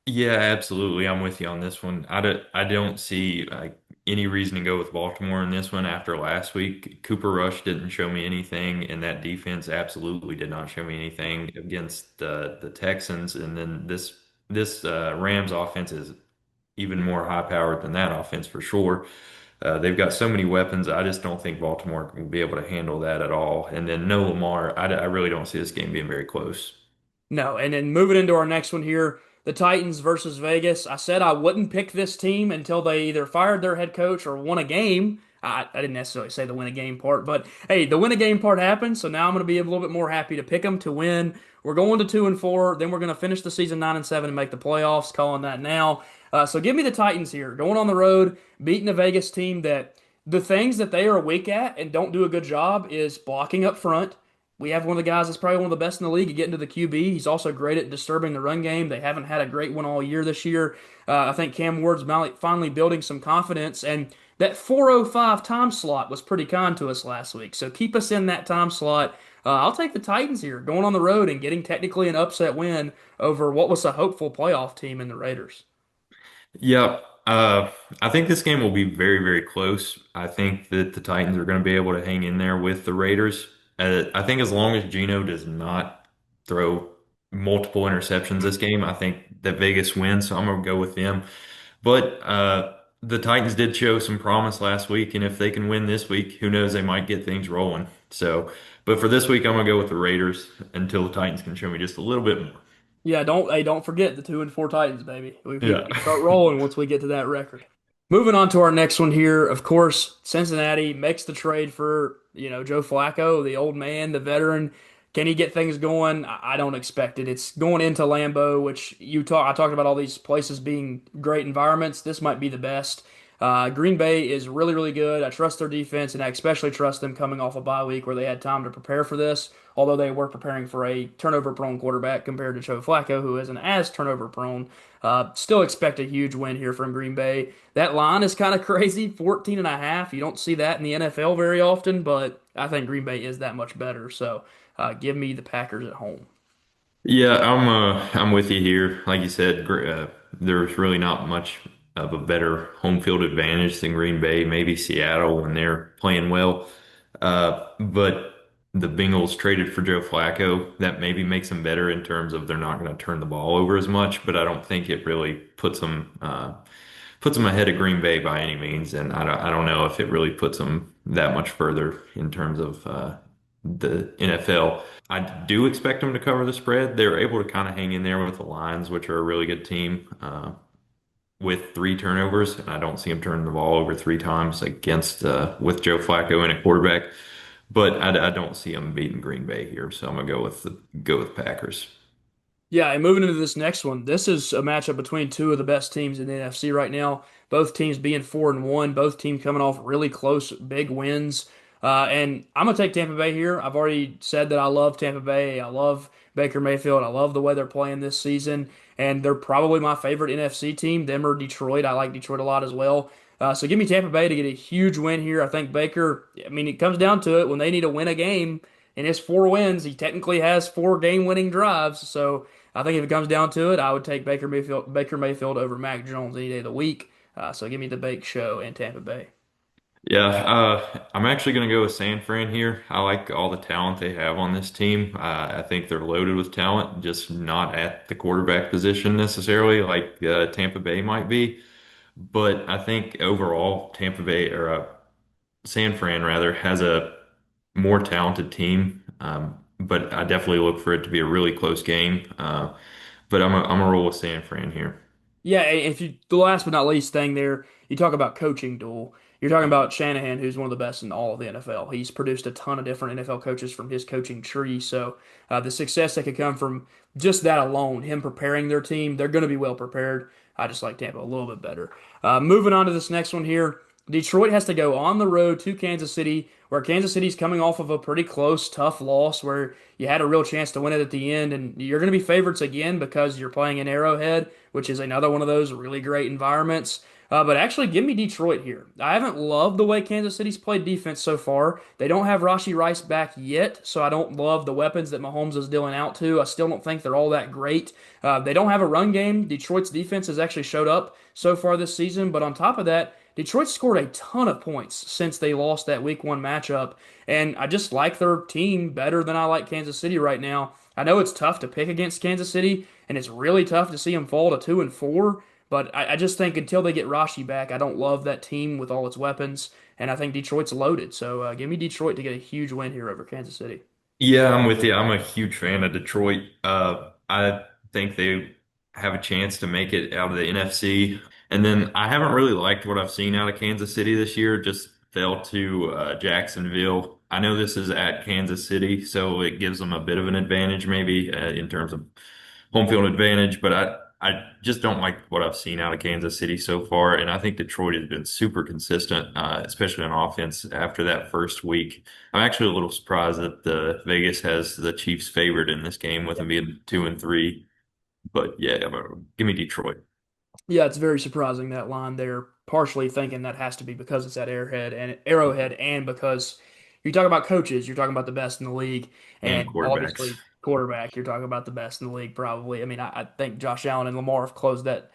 [SPEAKER 2] Yeah, absolutely. I'm with you on this one. I don't see any reason to go with Baltimore in this one after last week. Cooper Rush didn't show me anything, and that defense absolutely did not show me anything against the Texans. And then this Rams offense is even more high powered than that offense for sure. They've got so many weapons. I just don't think Baltimore will be able to handle that at all. And then no Lamar. I really don't see this game being very close.
[SPEAKER 1] No, and then moving into our next one here, the Titans versus Vegas. I said I wouldn't pick this team until they either fired their head coach or won a game. I didn't necessarily say the win a game part, but hey, the win a game part happened, so now I'm going to be a little bit more happy to pick them to win. We're going to 2-4, then we're going to finish the season 9-7 and make the playoffs. Calling that now. So give me the Titans here, going on the road, beating a Vegas team that the things that they are weak at and don't do a good job is blocking up front. We have one of the guys that's probably one of the best in the league at getting to the QB. He's also great at disturbing the run game. They haven't had a great one all year this year. I think Cam Ward's finally building some confidence, and that 4:05 time slot was pretty kind to us last week. So keep us in that time slot. I'll take the Titans here, going on the road and getting technically an upset win over what was a hopeful playoff team in the Raiders.
[SPEAKER 2] Yeah, I think this game will be very, very close. I think that the Titans are going to be able to hang in there with the Raiders. I think as long as Geno does not throw multiple interceptions this game, I think that Vegas wins. So I'm going to go with them. But the Titans did show some promise last week, and if they can win this week, who knows? They might get things rolling. So, but for this week, I'm going to go with the Raiders until the Titans can show me just a little bit more.
[SPEAKER 1] Yeah, don't forget the 2-4 Titans, baby.
[SPEAKER 2] Yeah.
[SPEAKER 1] We start rolling once we get to that record. Moving on to our next one here, of course, Cincinnati makes the trade for, Joe Flacco, the old man, the veteran. Can he get things going? I don't expect it. It's going into Lambeau, which I talked about all these places being great environments. This might be the best. Green Bay is really, really good. I trust their defense, and I especially trust them coming off a bye week where they had time to prepare for this, although they were preparing for a turnover-prone quarterback compared to Joe Flacco, who isn't as turnover-prone. Still expect a huge win here from Green Bay. That line is kind of crazy, 14.5. You don't see that in the NFL very often, but I think Green Bay is that much better. So give me the Packers at home.
[SPEAKER 2] Yeah, I'm with you here. Like you said, there's really not much of a better home field advantage than Green Bay, maybe Seattle when they're playing well. But the Bengals traded for Joe Flacco. That maybe makes them better in terms of they're not going to turn the ball over as much, but I don't think it really puts them ahead of Green Bay by any means. And I don't know if it really puts them that much further in terms of the NFL. I do expect them to cover the spread. They're able to kind of hang in there with the Lions, which are a really good team, with 3 turnovers, and I don't see them turning the ball over 3 times against with Joe Flacco and a quarterback. But I don't see them beating Green Bay here, so I'm gonna go with Packers.
[SPEAKER 1] Yeah, and moving into this next one, this is a matchup between two of the best teams in the NFC right now. Both teams being 4-1, both teams coming off really close, big wins. And I'm gonna take Tampa Bay here. I've already said that I love Tampa Bay. I love Baker Mayfield. I love the way they're playing this season, and they're probably my favorite NFC team. Them or Detroit. I like Detroit a lot as well. So give me Tampa Bay to get a huge win here. I think Baker. I mean, it comes down to it when they need to win a game. In his 4 wins, he technically has 4 game-winning drives. So I think if it comes down to it, I would take Baker Mayfield over Mac Jones any day of the week. So give me the Bake Show in Tampa Bay.
[SPEAKER 2] Yeah, I'm actually going to go with San Fran here. I like all the talent they have on this team. I think they're loaded with talent, just not at the quarterback position necessarily, like Tampa Bay might be. But I think overall, Tampa Bay or San Fran rather has a more talented team. But I definitely look for it to be a really close game. But I'm a roll with San Fran here.
[SPEAKER 1] Yeah, if you the last but not least thing there, you talk about coaching duel. You're talking about Shanahan, who's one of the best in all of the NFL. He's produced a ton of different NFL coaches from his coaching tree. So the success that could come from just that alone, him preparing their team, they're going to be well prepared. I just like Tampa a little bit better. Moving on to this next one here, Detroit has to go on the road to Kansas City, where Kansas City's coming off of a pretty close, tough loss where you had a real chance to win it at the end, and you're going to be favorites again because you're playing in Arrowhead, which is another one of those really great environments. But actually, give me Detroit here. I haven't loved the way Kansas City's played defense so far. They don't have Rashee Rice back yet, so I don't love the weapons that Mahomes is dealing out to. I still don't think they're all that great. They don't have a run game. Detroit's defense has actually showed up so far this season, but on top of that, Detroit scored a ton of points since they lost that week one matchup, and I just like their team better than I like Kansas City right now. I know it's tough to pick against Kansas City, and it's really tough to see them fall to 2-4. But I just think until they get Rashi back, I don't love that team with all its weapons, and I think Detroit's loaded. So give me Detroit to get a huge win here over Kansas City.
[SPEAKER 2] Yeah, I'm with you. I'm a huge fan of Detroit. I think they have a chance to make it out of the NFC. And then I haven't really liked what I've seen out of Kansas City this year. Just fell to Jacksonville. I know this is at Kansas City, so it gives them a bit of an advantage maybe in terms of home field advantage, but I just don't like what I've seen out of Kansas City so far, and I think Detroit has been super consistent, especially on offense after that first week. I'm actually a little surprised that the Vegas has the Chiefs favored in this game with them being 2-3. But yeah, give me Detroit.
[SPEAKER 1] Yeah, it's very surprising that line there. Partially thinking that has to be because it's at Arrowhead, and because you talk about coaches, you're talking about the best in the league,
[SPEAKER 2] And
[SPEAKER 1] and
[SPEAKER 2] quarterbacks.
[SPEAKER 1] obviously quarterback, you're talking about the best in the league probably. I mean, I think Josh Allen and Lamar have closed that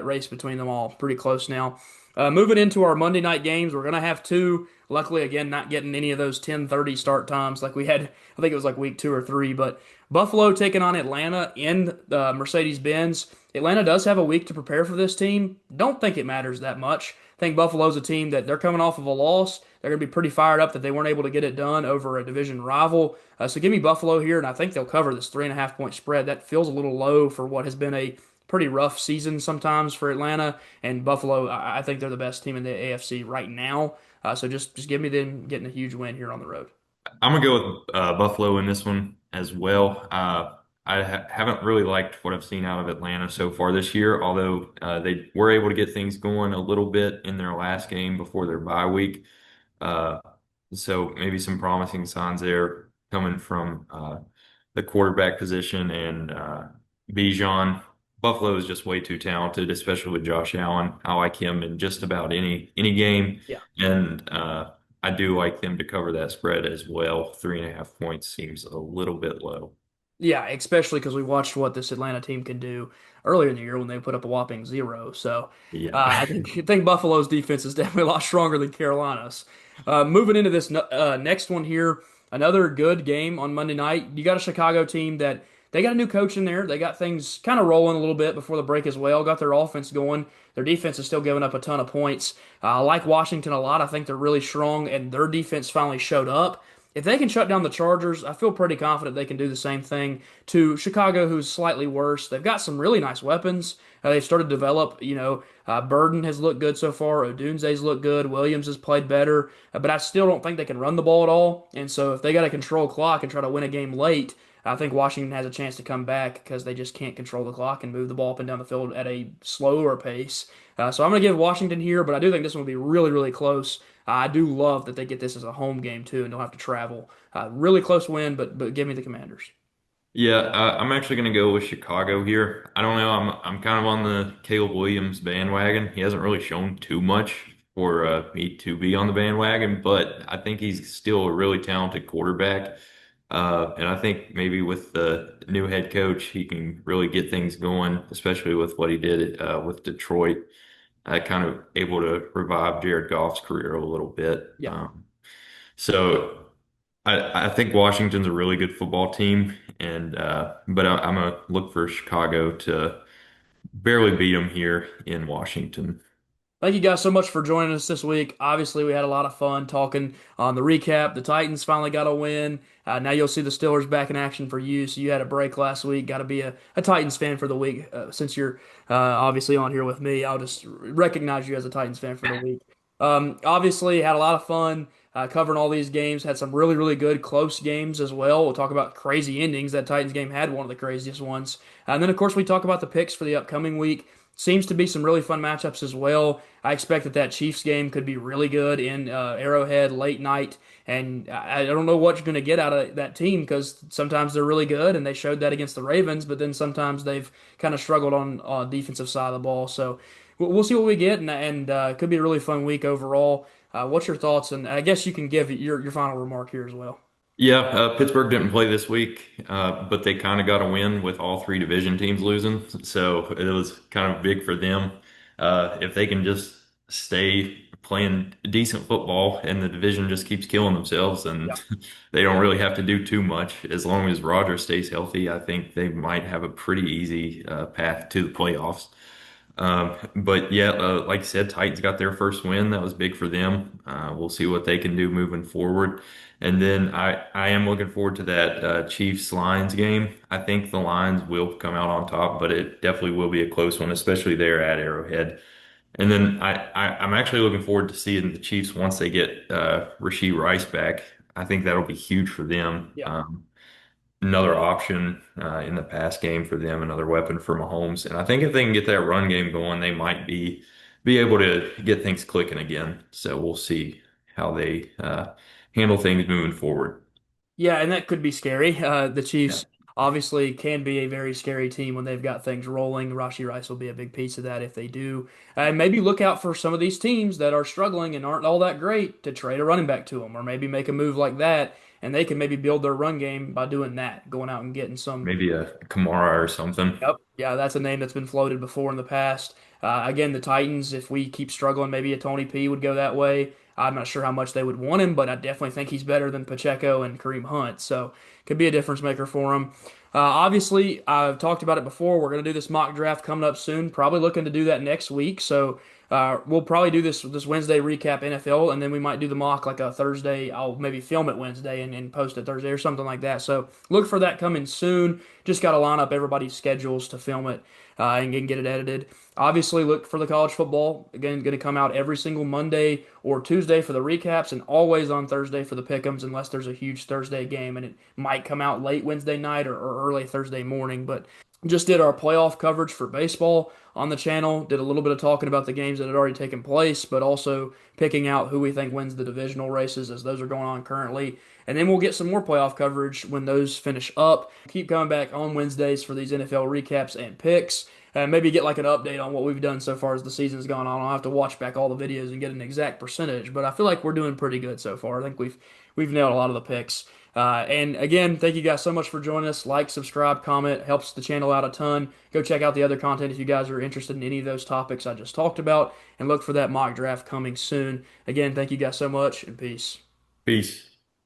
[SPEAKER 1] race between them all pretty close now. Moving into our Monday night games, we're gonna have two. Luckily, again, not getting any of those 10:30 start times like we had. I think it was like week 2 or 3, but Buffalo taking on Atlanta in Mercedes-Benz. Atlanta does have a week to prepare for this team. Don't think it matters that much. I think Buffalo's a team that they're coming off of a loss. They're going to be pretty fired up that they weren't able to get it done over a division rival. So give me Buffalo here, and I think they'll cover this 3.5 point spread. That feels a little low for what has been a pretty rough season sometimes for Atlanta. And Buffalo, I think they're the best team in the AFC right now. So just give me them getting a huge win here on the road.
[SPEAKER 2] I'm gonna go with Buffalo in this one as well. I haven't really liked what I've seen out of Atlanta so far this year, although they were able to get things going a little bit in their last game before their bye week. Uh, so maybe some promising signs there coming from the quarterback position and Bijan. Buffalo is just way too talented, especially with Josh Allen. I like him in just about any game,
[SPEAKER 1] Yeah.
[SPEAKER 2] and I do like them to cover that spread as well. 3.5 points seems a little bit low.
[SPEAKER 1] Yeah, especially because we watched what this Atlanta team can do earlier in the year when they put up a whopping 0. So
[SPEAKER 2] Yeah.
[SPEAKER 1] I think Buffalo's defense is definitely a lot stronger than Carolina's. Moving into this next one here, another good game on Monday night. You got a Chicago team that they got a new coach in there. They got things kind of rolling a little bit before the break as well. Got their offense going. Their defense is still giving up a ton of points. I like Washington a lot. I think they're really strong, and their defense finally showed up. If they can shut down the Chargers, I feel pretty confident they can do the same thing to Chicago, who's slightly worse. They've got some really nice weapons. They've started to develop. Burden has looked good so far. Odunze's looked good. Williams has played better, but I still don't think they can run the ball at all. And so if they got to control clock and try to win a game late, I think Washington has a chance to come back because they just can't control the clock and move the ball up and down the field at a slower pace. So I'm going to give Washington here, but I do think this one will be really, really close. I do love that they get this as a home game too, and don't have to travel. Really close win, but give me the Commanders.
[SPEAKER 2] Yeah, I'm actually going to go with Chicago here. I don't know. I'm kind of on the Caleb Williams bandwagon. He hasn't really shown too much for me to be on the bandwagon, but I think he's still a really talented quarterback. And I think maybe with the new head coach, he can really get things going, especially with what he did with Detroit. kind of able to revive Jared Goff's career a little bit.
[SPEAKER 1] Yeah.
[SPEAKER 2] So I think Washington's a really good football team, and but I'm gonna look for Chicago to barely beat them here in Washington.
[SPEAKER 1] Thank you guys so much for joining us this week. Obviously, we had a lot of fun talking on the recap. The Titans finally got a win. Now you'll see the Steelers back in action for you. So you had a break last week. Got to be a Titans fan for the week. Since you're obviously on here with me, I'll just recognize you as a Titans fan for the week. Obviously, had a lot of fun covering all these games. Had some really, really good close games as well. We'll talk about crazy endings. That Titans game had one of the craziest ones. And then, of course, we talk about the picks for the upcoming week. Seems to be some really fun matchups as well. I expect that Chiefs game could be really good in Arrowhead late night, and I don't know what you're going to get out of that team because sometimes they're really good, and they showed that against the Ravens, but then sometimes they've kind of struggled on defensive side of the ball. So we'll see what we get, and it could be a really fun week overall. What's your thoughts? And I guess you can give your final remark here as well.
[SPEAKER 2] Yeah, Pittsburgh didn't play this week, but they kind of got a win with all three division teams losing. So it was kind of big for them. If they can just stay playing decent football and the division just keeps killing themselves, then
[SPEAKER 1] Yeah.
[SPEAKER 2] they don't really have to do too much. As long as Rodgers stays healthy, I think they might have a pretty easy path to the playoffs. But yeah, like I said, Titans got their first win. That was big for them. We'll see what they can do moving forward. And then I am looking forward to that Chiefs Lions game. I think the Lions will come out on top, but it definitely will be a close one, especially there at Arrowhead. And then I'm actually looking forward to seeing the Chiefs once they get Rashee Rice back. I think that'll be huge for them.
[SPEAKER 1] Yeah.
[SPEAKER 2] Another option in the pass game for them, another weapon for Mahomes. And I think if they can get that run game going, they might be able to get things clicking again. So we'll see how they handle things moving forward.
[SPEAKER 1] Yeah, and that could be scary. The
[SPEAKER 2] Yeah,
[SPEAKER 1] Chiefs obviously can be a very scary team when they've got things rolling. Rashee Rice will be a big piece of that if they do. And maybe look out for some of these teams that are struggling and aren't all that great to trade a running back to them, or maybe make a move like that, and they can maybe build their run game by doing that, going out and getting some.
[SPEAKER 2] maybe a Kamara or something.
[SPEAKER 1] Yep. Yeah, that's a name that's been floated before in the past. Again, the Titans, if we keep struggling, maybe a Tony P would go that way. I'm not sure how much they would want him, but I definitely think he's better than Pacheco and Kareem Hunt. So could be a difference maker for him. Obviously, I've talked about it before. We're going to do this mock draft coming up soon. Probably looking to do that next week. So we'll probably do this Wednesday recap NFL, and then we might do the mock like a Thursday. I'll maybe film it Wednesday and post it Thursday or something like that. So look for that coming soon. Just got to line up everybody's schedules to film it and get it edited. Obviously, look for the college football. Again, going to come out every single Monday or Tuesday for the recaps, and always on Thursday for the pick'ems, unless there's a huge Thursday game, and it might come out late Wednesday night or early Thursday morning. But just did our playoff coverage for baseball on the channel. Did a little bit of talking about the games that had already taken place, but also picking out who we think wins the divisional races as those are going on currently. And then we'll get some more playoff coverage when those finish up. Keep coming back on Wednesdays for these NFL recaps and picks. And maybe get like an update on what we've done so far as the season's gone on. I'll have to watch back all the videos and get an exact percentage, but I feel like we're doing pretty good so far. I think we've nailed a lot of the picks. And again, thank you guys so much for joining us. Like, subscribe, comment, helps the channel out a ton. Go check out the other content if you guys are interested in any of those topics I just talked about, and look for that mock draft coming soon. Again, thank you guys so much, and peace.
[SPEAKER 2] Peace.